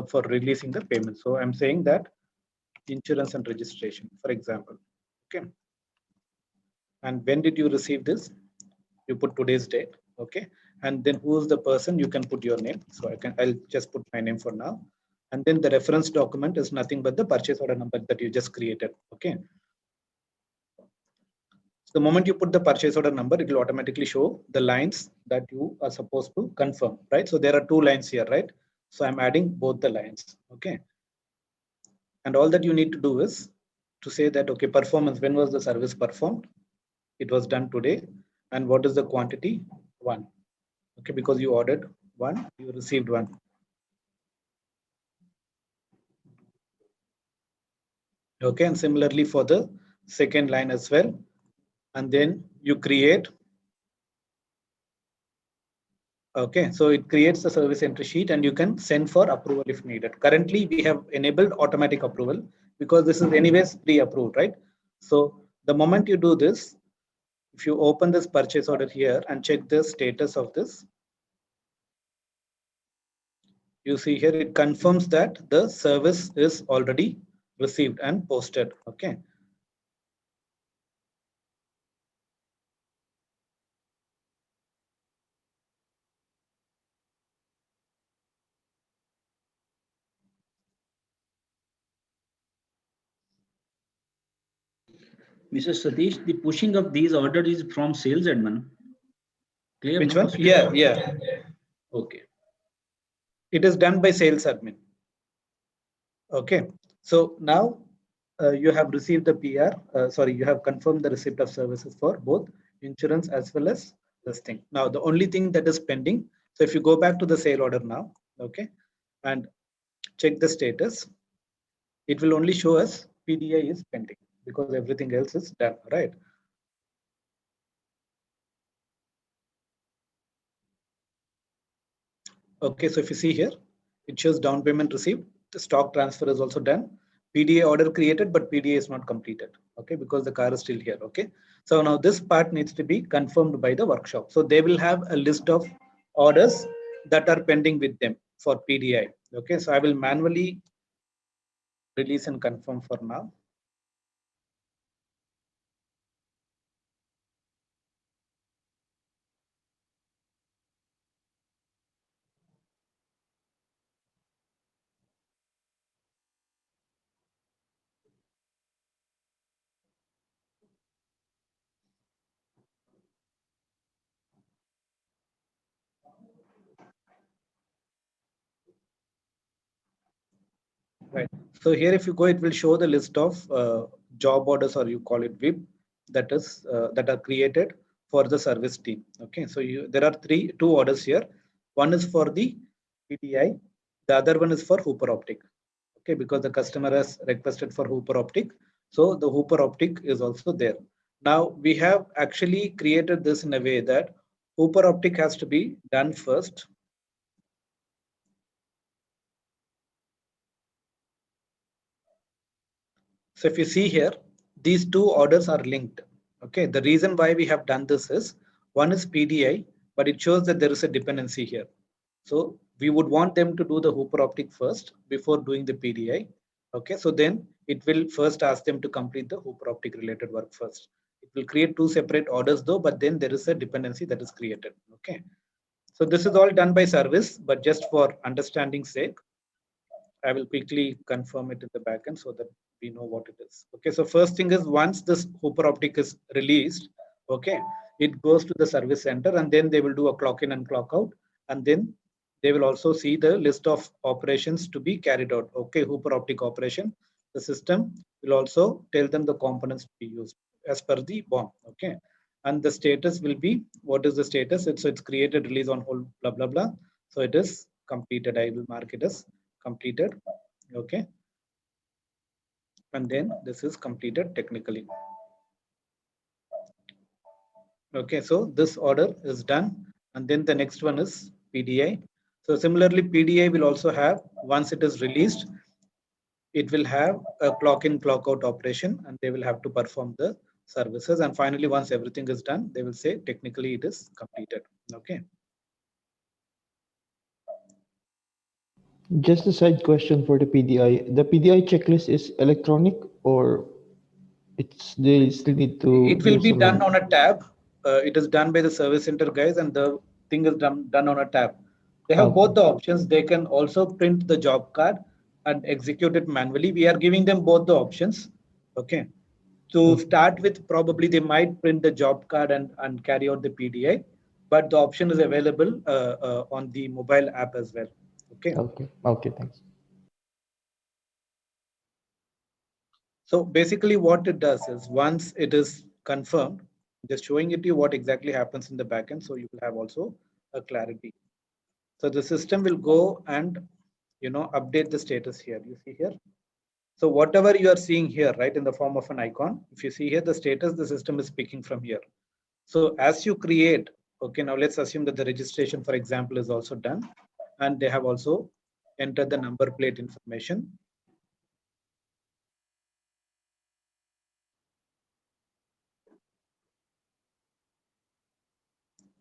for releasing the payment. So I'm saying that insurance and registration, for example. Okay, and when did you receive this? You put today's date. Okay, and then who is the person? You can put your name. So I'll just put my name for now, and then the reference document is nothing but the purchase order number that you just created. Okay, the moment you put the purchase order number, it will automatically show the lines that you are supposed to confirm, right? So there are two lines here, right? So I'm adding both the lines, okay? And all that you need to do is to say that, okay, performance, when was the service performed? It was done today. And what is the quantity? 1, okay? Because you ordered 1, you received 1. Okay, and similarly for the second line as well. And then you create. Okay, so it creates the service entry sheet and you can send for approval if needed. Currently, we have enabled automatic approval because this is anyways pre-approved, right? So the moment you do this, if you open this purchase order here and check the status of this, you see here it confirms that the service is already received and posted. Okay. Mr. Satish, the pushing of these orders is from sales admin. Clear? Which one? Yeah. Okay. It is done by sales admin. Okay. So now you have received the PR. You have confirmed the receipt of services for both insurance as well as this thing. Now the only thing that is pending. So if you go back to the sale order now, okay, and check the status, it will only show us PDI is pending because everything else is done, right? Okay, so if you see here, it shows down payment received. The stock transfer is also done. PDA order created, but PDA is not completed. Okay, because the car is still here. Okay, so now this part needs to be confirmed by the workshop. So they will have a list of orders that are pending with them for PDI. Okay, so I will manually release and confirm for now. Right. So here, if you go, it will show the list of job orders, or you call it WIP, that are created for the service team. Okay. So there are two orders here. One is for the PDI. The other one is for Hooper Optic. Okay, because the customer has requested for Hooper Optic. So the Hooper Optic is also there. Now we have actually created this in a way that Hooper Optic has to be done first. So if you see here, these two orders are linked. Okay, the reason why we have done this is one is PDI, but it shows that there is a dependency here. So we would want them to do the Hooper Optic first before doing the PDI. Okay, so then it will first ask them to complete the Hooper Optic related work first. It will create two separate orders though, but then there is a dependency that is created. Okay, so this is all done by service, but just for understanding's sake, I will quickly confirm it in the backend so that we know what it is. Okay, so first thing is once this Hooper Optic is released, okay, it goes to the service center and then they will do a clock in and clock out, and then they will also see the list of operations to be carried out. Okay, Hooper Optic operation. The system will also tell them the components to be used as per the BOM. Okay, and the status will be, what is the status? It's created, release on hold, blah blah blah. So it is completed. I will mark it as completed. Okay, and then this is completed technically. Okay, so this order is done, and then the next one is PDI. So similarly, PDI will also have, once it is released, it will have a clock in clock out operation, and they will have to perform the services, and finally once everything is done, they will say technically it is completed. Okay. Just a side question for the PDI. The PDI checklist is electronic, or they still need to? It will be done on a tab. It is done by the service center guys, and the thing is done on a tab. They have both the options. They can also print the job card and execute it manually. We are giving them both the options. Okay. To start with, probably they might print the job card and carry out the PDI, but the option is available on the mobile app as well. Okay. Okay, thanks. So basically what it does is once it is confirmed, just showing it to you what exactly happens in the backend, so you will have also a clarity. So the system will go and update the status here. You see here. So whatever you are seeing here, right, in the form of an icon, if you see here the status, the system is speaking from here. So as you create, okay, now let's assume that the registration, for example, is also done, and they have also entered the number plate information.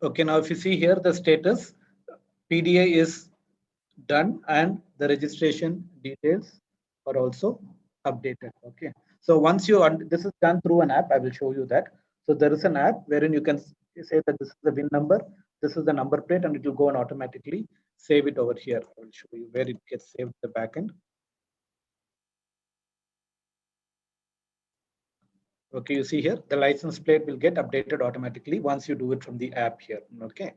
Okay, now if you see here the status, PDI is done and the registration details are also updated. Okay, so once you this is done through an app, I will show you that. So there is an app wherein you can say that this is the VIN number, this is the number plate, and it will go and automatically save it over here. I will show you where it gets saved in the backend. Okay, you see here the license plate will get updated automatically once you do it from the app here. Okay,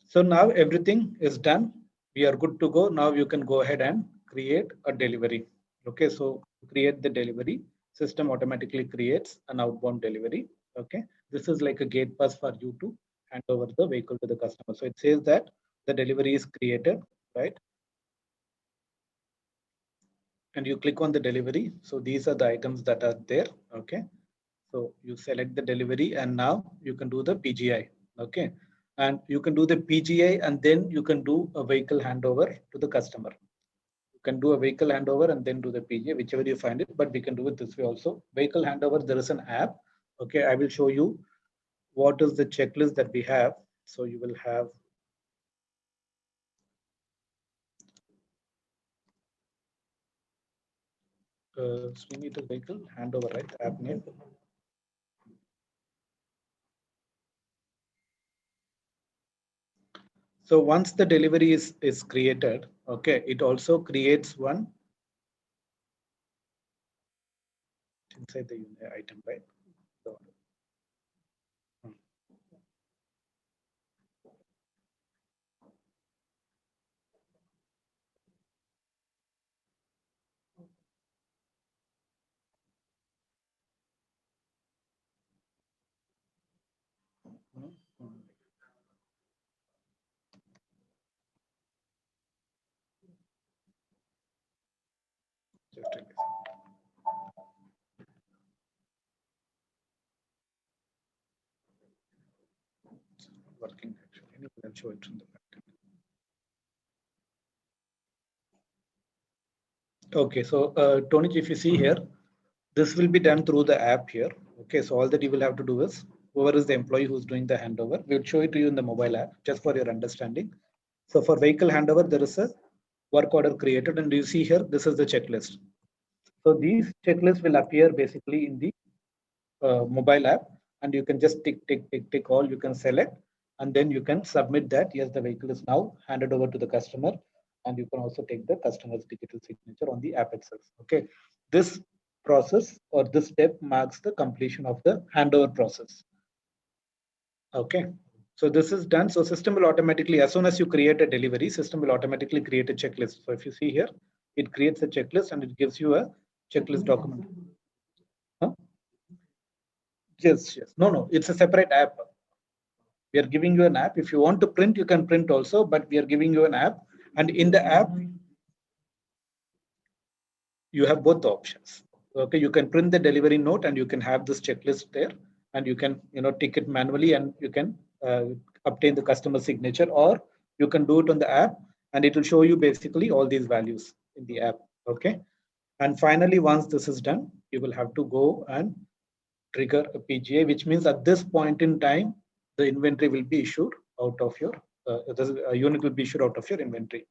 so now everything is done. We are good to go. Now you can go ahead and create a delivery. Okay, so create the delivery. System automatically creates an outbound delivery. Okay, this is like a gate pass for you to hand over the vehicle to the customer. So it says that the delivery is created, right? And you click on the delivery. So these are the items that are there. Okay, so you select the delivery and now you can do the PGI. Okay, and you can do the PGI and then you can do a vehicle handover to the customer. You can do a vehicle handover and then do the PGI, whichever you find it, but we can do it this way also. Vehicle handover, there is an app. Okay, I will show you what is the checklist that we have. So you will have Srimeter vehicle handover, right? App name. So once the delivery is created, okay, it also creates one inside the item, right? So, working actually. I'll show it from the back. Okay, so Tony, if you see here, this will be done through the app here. Okay, so all that you will have to do is whoever is the employee who's doing the handover, we'll show it to you in the mobile app just for your understanding. So for vehicle handover, there is a work order created, and you see here, this is the checklist. So these checklists will appear basically in the mobile app, and you can just tick all, you can select, and then you can submit that, yes, the vehicle is now handed over to the customer, and you can also take the customer's digital signature on the app itself. Okay, this process or this step marks the completion of the handover process. Okay, so this is done. So system will automatically, as soon as you create a delivery, system will automatically create a checklist. So if you see here, it creates a checklist and it gives you a checklist document. Huh? Yes. No, it's a separate app. We are giving you an app. If you want to print, you can print also, but we are giving you an app. And in the app, you have both the options. Okay, you can print the delivery note and you can have this checklist there, and you can tick it manually, and you can obtain the customer signature, or you can do it on the app and it will show you basically all these values in the app. Okay, and finally, once this is done, you will have to go and trigger a PGI, which means at this point in time, the inventory will be issued out of your the unit will be issued out of your inventory.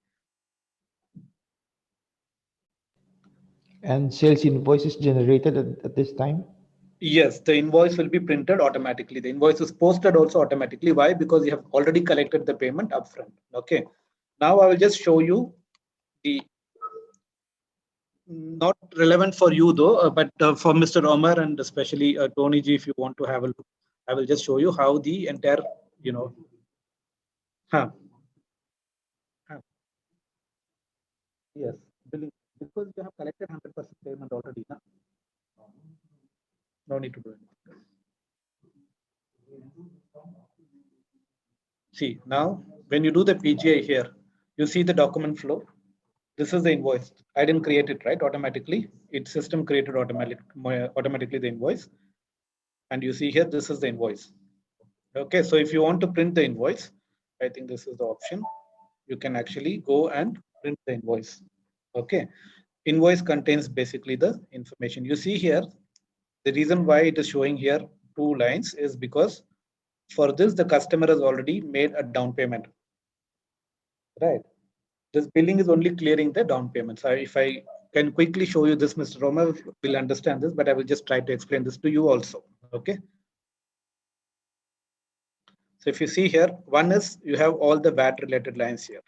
And sales invoice is generated at this time? Yes, the invoice will be printed automatically. The invoice is posted also automatically. Why? Because you have already collected the payment upfront. Okay. Now I will just show you the, not relevant for you though, but for Mr. Omar and especially Tony G, if you want to have a look, I will just show you how the entire, Yes, billing, because you have collected 100% payment already. No need to do anything. See, now when you do the PGI here, you see the document flow. This is the invoice. I didn't create it, right? Automatically, its system created automatically the invoice. And you see here, this is the invoice. Okay, so if you want to print the invoice, I think this is the option. You can actually go and print the invoice. Okay, invoice contains basically the information. You see here, the reason why it is showing here 2 lines is because for this, the customer has already made a down payment, right? This billing is only clearing the down payment. So if I can quickly show you this, Mr. Romer will understand this, but I will just try to explain this to you also. Okay. So if you see here, one is you have all the VAT related lines here.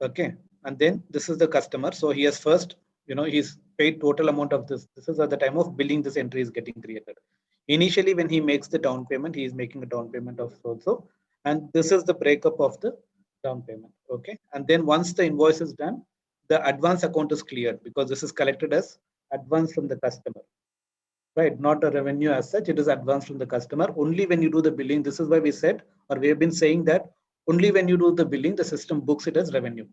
Okay. And then this is the customer. So he has first, he's paid total amount of this. This is at the time of billing, this entry is getting created. Initially, when he makes the down payment, he is making a down payment of also. And this is the breakup of the down payment. Okay. And then once the invoice is done, the advance account is cleared because this is collected as advance from the customer, right? Not a revenue as such. It is advance from the customer. Only when you do the billing, this is why we said, or we have been saying that only when you do the billing, the system books it as revenue.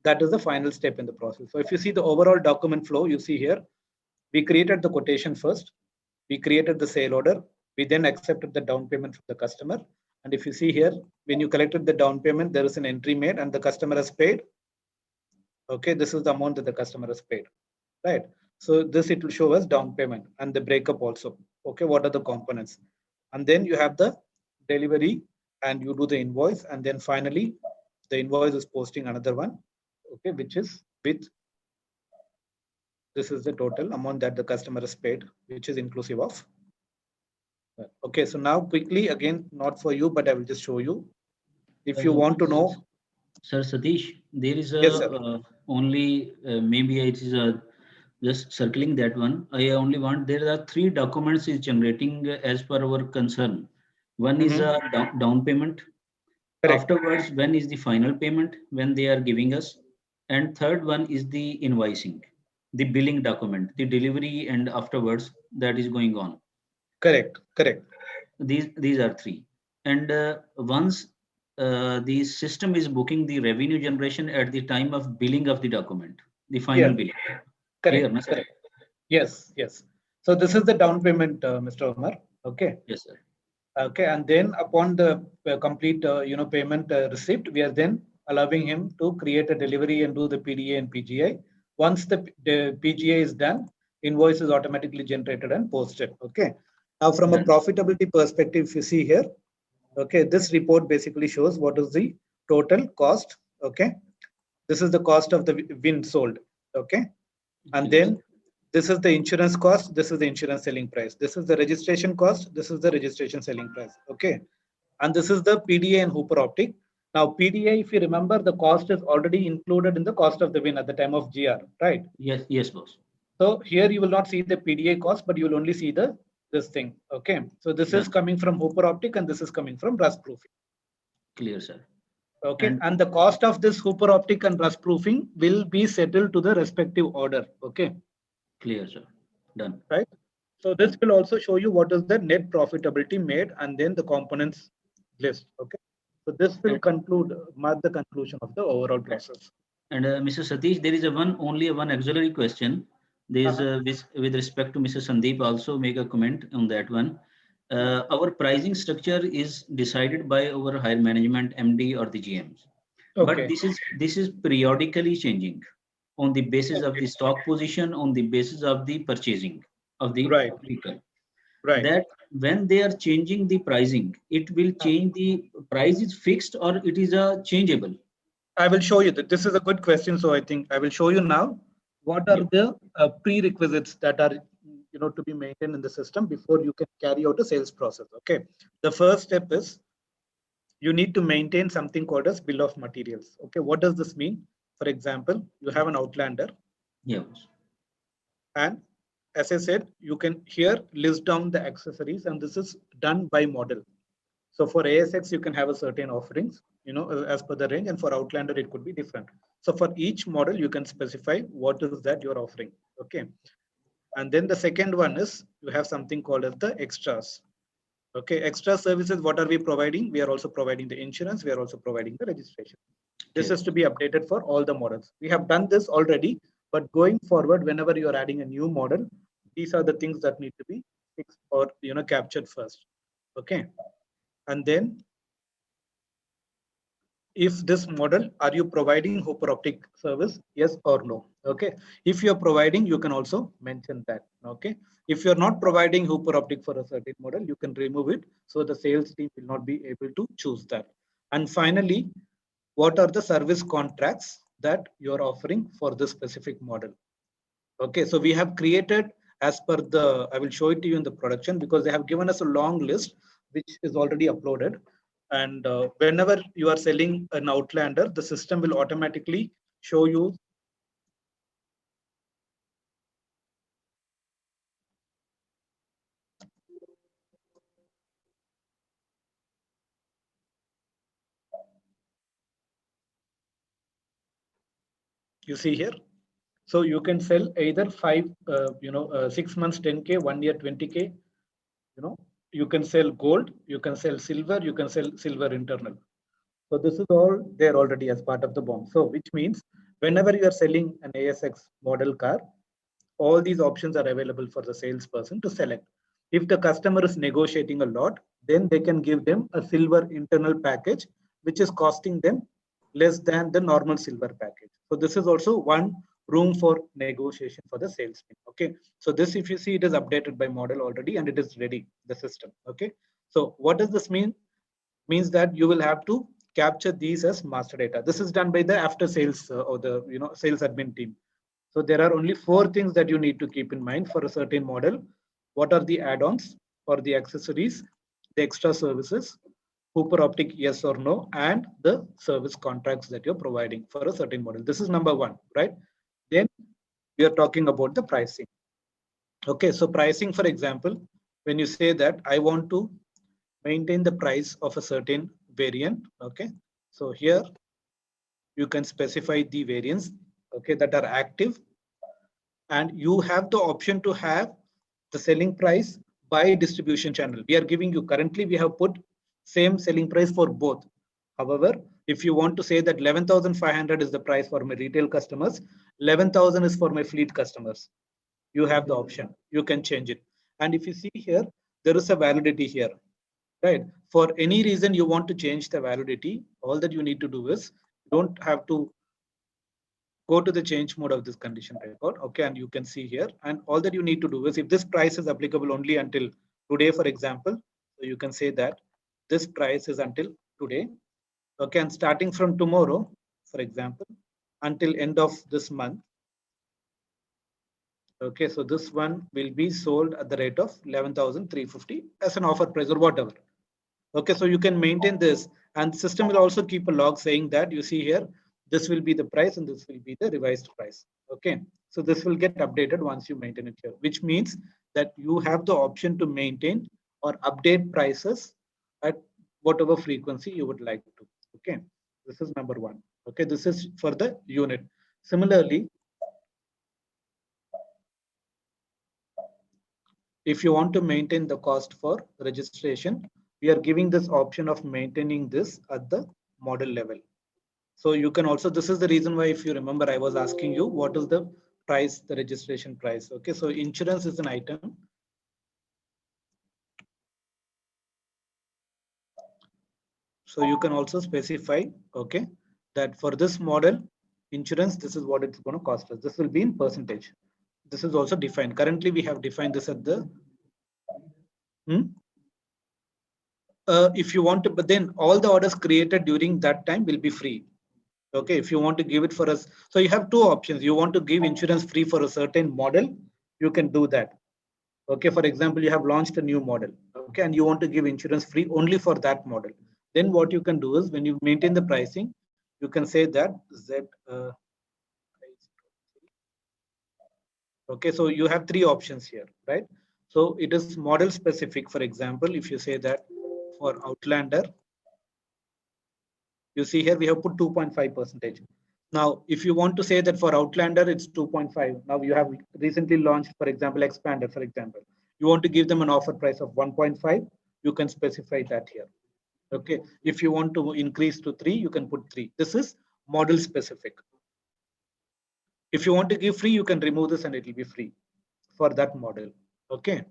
That is the final step in the process. So if you see the overall document flow, you see here, we created the quotation first. We created the sale order. We then accepted the down payment from the customer. And if you see here, when you collected the down payment, there is an entry made and the customer has paid. Okay, this is the amount that the customer has paid, right? So this, it will show us down payment and the breakup also. Okay, what are the components? And then you have the delivery and you do the invoice. And then finally, the invoice is posting another one, okay, which is with, this is the total amount that the customer has paid, which is inclusive of. Okay, so now quickly, again, not for you, but I will just show you. If you want to know. Sir Satish, there is a Yes, only maybe it is just circling that one. I only want, there are 3 documents is generating as per our concern. One is a down payment. Correct. Afterwards, when is the final payment when they are giving us? And third one is the invoicing, the billing document, the delivery, and afterwards that is going on. Correct. These are 3. And once the system is booking the revenue generation at the time of billing of the document, the final billing. Correct. Correct. Yes. So this is the down payment, Mr. Omar. Okay. Yes, sir. Okay, and then upon the complete payment receipt, we are then allowing him to create a delivery and do the PDA and PGI. Once the PGI is done, invoice is automatically generated and posted. Okay. Now, from a profitability perspective, if you see here, okay, this report basically shows what is the total cost. Okay, this is the cost of the wind sold. Okay, and then this is the insurance cost. This is the insurance selling price. This is the registration cost. This is the registration selling price. Okay, and this is the PDA and Hooper Optic. Now, PDA, if you remember, the cost is already included in the cost of the win at the time of GR, right? Yes, boss. So here you will not see the PDA cost, but you will only see this thing. Okay, so this is coming from Hooper Optic and this is coming from rust proofing. Clear, sir. Okay, and the cost of this Hooper Optic and rust proofing will be settled to the respective order. Okay. Clear, sir. Done. Right. So this will also show you what is the net profitability made and then the components list. Okay. So this will mark the conclusion of the overall process. And Mr. Satish, there is only one auxiliary question. There is with respect to Mr. Sandeep also make a comment on that one. Our pricing structure is decided by our higher management, MD or the GMs. Okay. But this is periodically changing on the basis of the stock position, on the basis of the purchasing of the vehicle. Right. That when they are changing the pricing, it will change, the price is fixed or it is changeable. I will show you that. This is a good question. So I think I will show you now what are the prerequisites that are to be maintained in the system before you can carry out a sales process. Okay. The first step is you need to maintain something called as bill of materials. Okay. What does this mean? For example, you have an Outlander. Yes. And as I said, you can here list down the accessories and this is done by model. So for ASX, you can have a certain offerings, as per the range, and for Outlander, it could be different. So for each model, you can specify what is that you're offering. Okay. And then the second one is you have something called as the extras. Okay, extra services, what are we providing? We are also providing the insurance. We are also providing the registration. This is to be updated for all the models. We have done this already, but going forward, whenever you are adding a new model, these are the things that need to be fixed or captured first. Okay, and then if this model, are you providing Hooper Optic service? Yes or no? Okay, if you're providing, you can also mention that. Okay, if you're not providing Hooper Optic for a certain model, you can remove it, so the sales team will not be able to choose that. And finally, what are the service contracts that you're offering for this specific model? Okay, so we have created as per the, I will show it to you in the production, because they have given us a long list which is already uploaded. And whenever you are selling an Outlander, the system will automatically show you. You see here. So you can sell either 6 months 10K, 1 year 20K. You can sell gold, you can sell silver, you can sell silver internal. So this is all there already as part of the BOM. So which means whenever you are selling an ASX model car, all these options are available for the salesperson to select. If the customer is negotiating a lot, then they can give them a silver internal package, which is costing them less than the normal silver package. So this is also one room for negotiation for the sales team. Okay, so this, if you see, it is updated by model already and it is ready, the system. Okay, so what does this mean? Means that you will have to capture these as master data. This is done by the after sales or the sales admin team. So there are only 4 things that you need to keep in mind for a certain model. What are the add-ons or the accessories, the extra services, Hooper Optic, yes or no, and the service contracts that you're providing for a certain model. This is number 1, right? Then we are talking about the pricing. Okay, so pricing, for example, when you say that I want to maintain the price of a certain variant, okay, so here you can specify the variants, okay, that are active, and you have the option to have the selling price by distribution channel. We are giving you, currently we have put same selling price for both. However, if you want to say that 11,500 is the price for my retail customers, 11,000 is for my fleet customers, you have the option, you can change it. And if you see here, there is a validity here, right? For any reason you want to change the validity, all that you need to do is, you don't have to go to the change mode of this condition record. Okay, and you can see here, and all that you need to do is, if this price is applicable only until today, for example, so you can say that this price is until today. Okay, and starting from tomorrow, for example, until end of this month. Okay, so this one will be sold at the rate of 11,350 as an offer price or whatever. Okay, so you can maintain this, and the system will also keep a log saying that, you see here, this will be the price and this will be the revised price. Okay, so this will get updated once you maintain it here, which means that you have the option to maintain or update prices at whatever frequency you would like to. Okay, this is number 1. Okay, this is for the unit. Similarly, if you want to maintain the cost for registration, we are giving this option of maintaining this at the model level. So you can also, this is the reason why, if you remember, I was asking you what is the price, the registration price. Okay, so insurance is an item. So you can also specify, okay, that for this model insurance, this is what it's going to cost us. This will be in percentage. This is also defined. Currently, we have defined this at the. If you want to, but then all the orders created during that time will be free. Okay, if you want to give it for us, so you have 2 options. You want to give insurance free for a certain model, you can do that. Okay, for example, you have launched a new model, okay, and you want to give insurance free only for that model. Then what you can do is, when you maintain the pricing, you can say that Z. Okay, so you have 3 options here, right? So it is model specific. For example, if you say that for Outlander, you see here we have put 2.5%. Now, if you want to say that for Outlander, it's 2.5. Now you have recently launched, for example, Expander, for example. You want to give them an offer price of 1.5. you can specify that here. Okay, if you want to increase to 3, you can put 3. This is model specific. If you want to give free, you can remove this and it will be free for that model. Okay,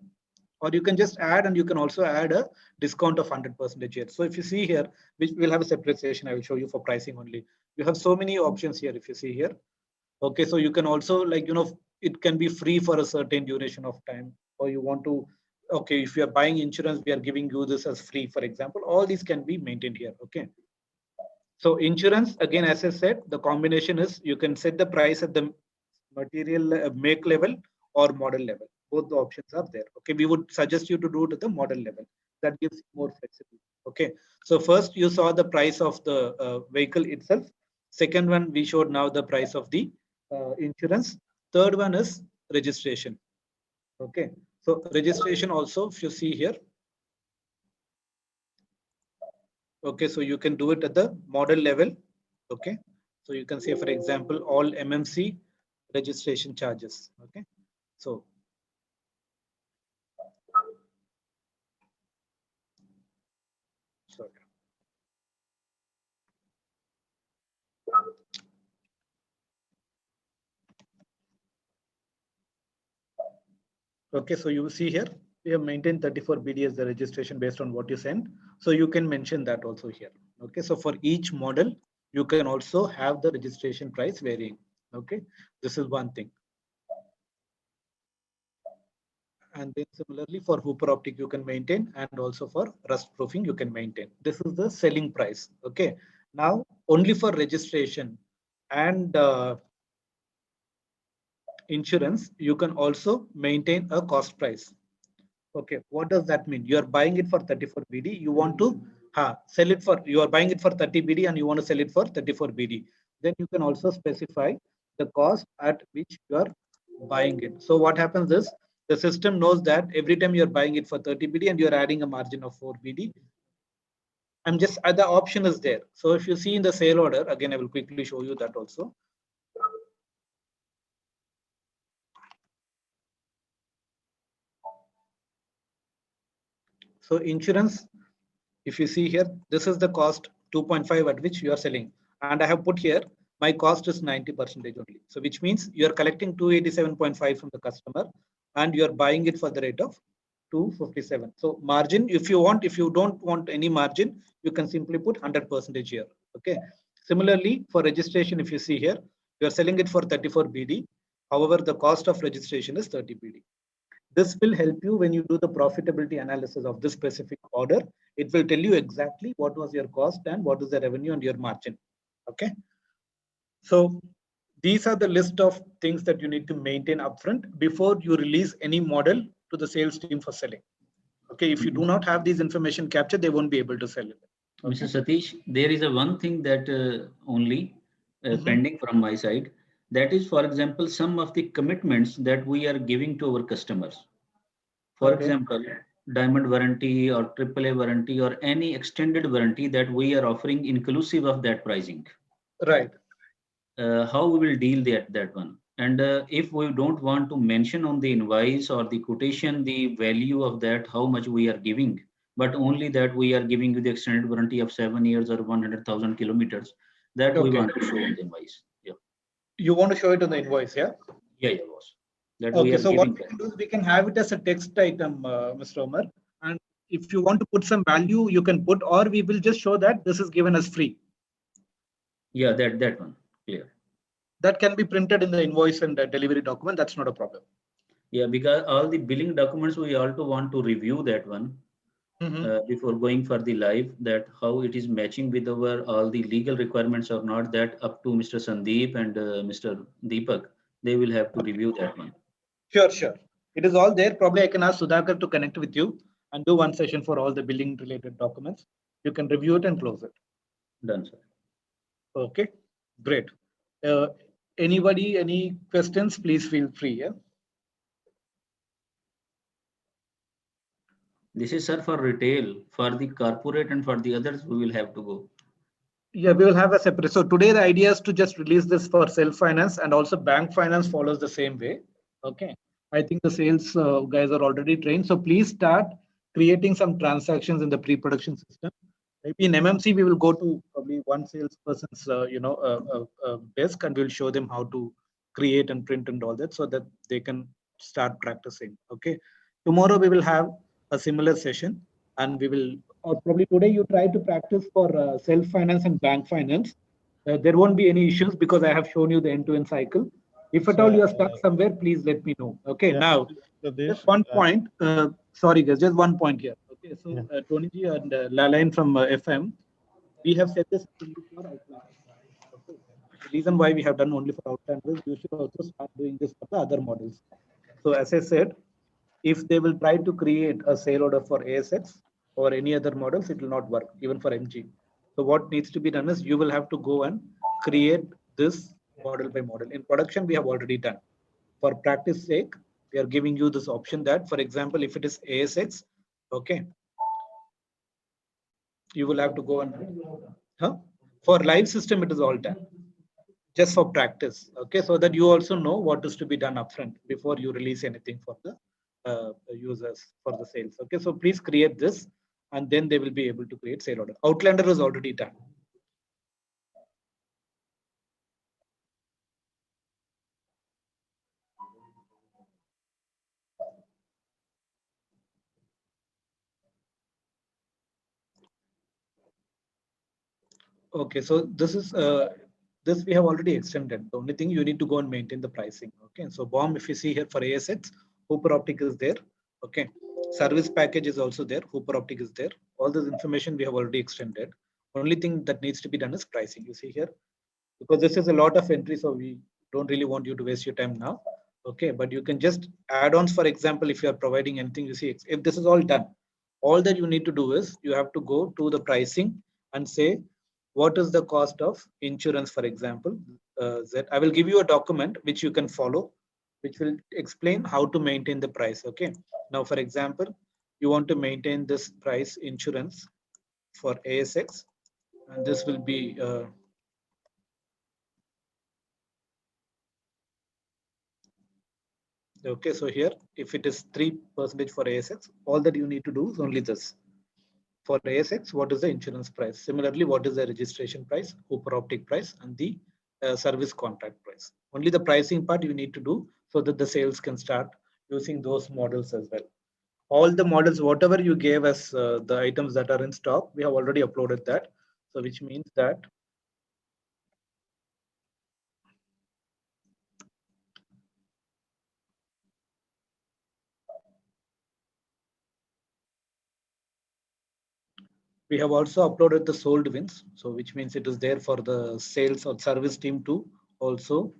or you can just add, and you can also add a discount of 100% here. So if you see here, which will have a separate session, I will show you for pricing only. You have so many options here. If you see here, okay, so you can also, like, you know, it can be free for a certain duration of time, or you want to, okay, if you are buying insurance, we are giving you this as free, for example. All these can be maintained here. Okay, so insurance, again, as I said, the combination is you can set the price at the material make level or model level. Both the options are there. Okay, we would suggest you to do it at the model level. That gives more flexibility. Okay, so first you saw the price of the vehicle itself. Second one, we showed now the price of the insurance. Third one is registration. Okay, so registration also, if you see here, okay, so you can do it at the model level. Okay, so you can say, for example, all MMC registration charges. Okay, so sorry. Okay, so you see here, we have maintained 34 BD as the registration based on what you send. So you can mention that also here. Okay, so for each model, you can also have the registration price varying. Okay, this is one thing. And then similarly for Hooper Optic, you can maintain, and also for rust proofing, you can maintain. This is the selling price. Okay, now only for registration and insurance, you can also maintain a cost price. Okay, what does that mean? You are buying it for 34 BD. You want to sell it for, you are buying it for 30 BD and you want to sell it for 34 BD. Then you can also specify the cost at which you are buying it. So what happens is, the system knows that every time you are buying it for 30 BD and you are adding a margin of 4 BD. I'm just, the option is there. So if you see in the sale order, again, I will quickly show you that also. So insurance, if you see here, this is the cost 2.5 at which you are selling. And I have put here, my cost is 90% only. So which means you are collecting 287.5 from the customer and you are buying it for the rate of 257. So margin, if you want, if you don't want any margin, you can simply put 100% here. Okay. Similarly, for registration, if you see here, you are selling it for 34 BD. However, the cost of registration is 30 BD. This will help you when you do the profitability analysis of this specific order. It will tell you exactly what was your cost and what is the revenue and your margin. Okay. So these are the list of things that you need to maintain upfront before you release any model to the sales team for selling. Okay, if you do not have these information captured, they won't be able to sell it. Okay. Mr. Satish, there is a one thing that only pending from my side. That is, for example, some of the commitments that we are giving to our customers. For example, diamond warranty or AAA warranty or any extended warranty that we are offering inclusive of that pricing. Right. How we will deal that one. And if we don't want to mention on the invoice or the quotation the value of that, how much we are giving, but only that we are giving you the extended warranty of 7 years or 100,000 kilometers, that we want to show on the invoice. Yeah. You want to show it on the invoice, yeah? Yeah, boss. That okay, so what we can do is we can have it as a text item, Mr. Omar. And if you want to put some value, you can put, or we will just show that this is given as free. Yeah, that one. Clear. That can be printed in the invoice and the delivery document. That's not a problem. Yeah, because all the billing documents, we also want to review that one before going for the live, that how it is matching with our all the legal requirements or not, that up to Mr. Sandeep and Mr. Deepak, they will have to review that one. Sure. It is all there. Probably I can ask Sudhakar to connect with you and do one session for all the billing related documents. You can review it and close it. Done, sir. Okay, great. Anybody, any questions, please feel free. Yeah. This is, sir, for retail. For the corporate and for the others, we will have to go. Yeah, we will have a separate. So today the idea is to just release this for self-finance, and also bank finance follows the same way. Okay. I think the sales guys are already trained. So please start creating some transactions in the pre-production system. Maybe in MMC, we will go to probably one salesperson's, desk, and we'll show them how to create and print and all that, so that they can start practicing. Okay. Tomorrow we will have a similar session, and we will, or probably today you try to practice for self-finance and bank finance. There won't be any issues because I have shown you the end-to-end cycle. If at all you are stuck somewhere, please let me know. Okay. Now, just one point. Sorry, guys, just one point here. Okay. So, Tony Ji and Lalaine from FM, we have set this only for Outlanders. Okay. The reason why we have done only for Outlanders, you should also start doing this for the other models. So, as I said, if they will try to create a sale order for ASX or any other models, it will not work, even for MG. So what needs to be done is you will have to go and create this model by model. In production, we have already done. For practice sake, we are giving you this option that, for example, if it is ASX, okay, you will have to go and, for live system, it is all done. Just for practice, okay, so that you also know what is to be done upfront before you release anything for the users for the sales. Okay, so please create this, and then they will be able to create sale order. Outlander is already done. Okay, so this is this we have already extended. The only thing you need to go and maintain the pricing. Okay, so BOM, if you see here for ASX, Hooper Optic is there. Okay, service package is also there. Hooper Optic is there. All this information we have already extended. Only thing that needs to be done is pricing. You see here, because this is a lot of entry, so we don't really want you to waste your time now. Okay, but you can just add-ons. For example, if you are providing anything, you see, if this is all done, all that you need to do is you have to go to the pricing and say, what is the cost of insurance, for example, that I will give you a document which you can follow, which will explain how to maintain the price. Okay. Now, for example, you want to maintain this price insurance for ASX, and this will be okay. So here, if it is 3% for ASX, all that you need to do is only this. For ASX, what is the insurance price? Similarly, what is the registration price, Hooper Optic price, and the service contract price? Only the pricing part you need to do so that the sales can start using those models as well. All the models, whatever you gave us, the items that are in stock, we have already uploaded that. So which means that we have also uploaded the sold wins. So which means it is there for the sales or service team to also.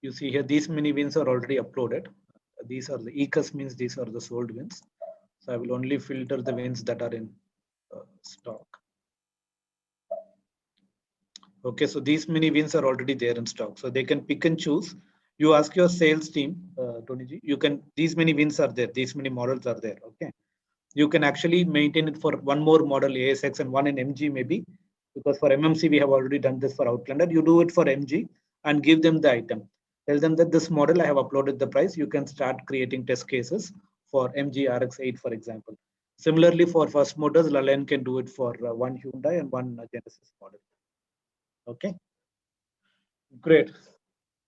You see here, these many wins are already uploaded. These are the ECUS, means these are the sold wins. So I will only filter the wins that are in stock. Okay, so these many wins are already there in stock. So they can pick and choose. You ask your sales team, Tony Ji, you can, these many wins are there, these many models are there. Okay. You can actually maintain it for one more model ASX and one in MG maybe, because for MMC we have already done this for Outlander. You do it for MG and give them the item. Tell them that this model I have uploaded the price. You can start creating test cases for MG RX8, for example. Similarly, for First Motors, Lalaine can do it for one Hyundai and one Genesis model. Okay, great.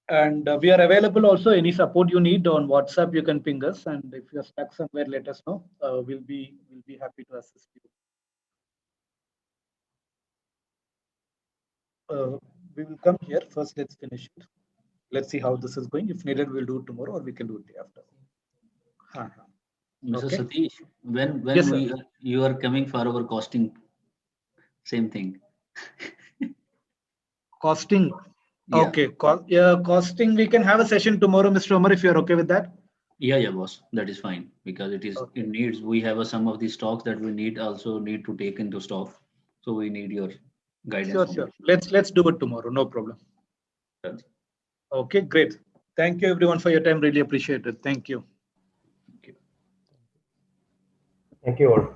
And we are available also. Any support you need on WhatsApp, you can ping us. And if you're stuck somewhere, let us know. We'll be happy to assist you. We will come here first. Let's finish it. Let's see how this is going. If needed, we'll do it tomorrow, or we can do it the after. Mr. Okay. Satish, when Yes, you are coming for our costing, same thing. Costing. Yeah. Okay. Costing. We can have a session tomorrow, Mr. Omar, if you're okay with that. Yeah, boss. That is fine, because it is Okay. it needs. We have some of the stocks that we need to take into stock. So we need your guidance. Sure. Let's do it tomorrow. No problem. Sure. Okay, great. Thank you everyone for your time. Really appreciate it. Thank you. Thank you all.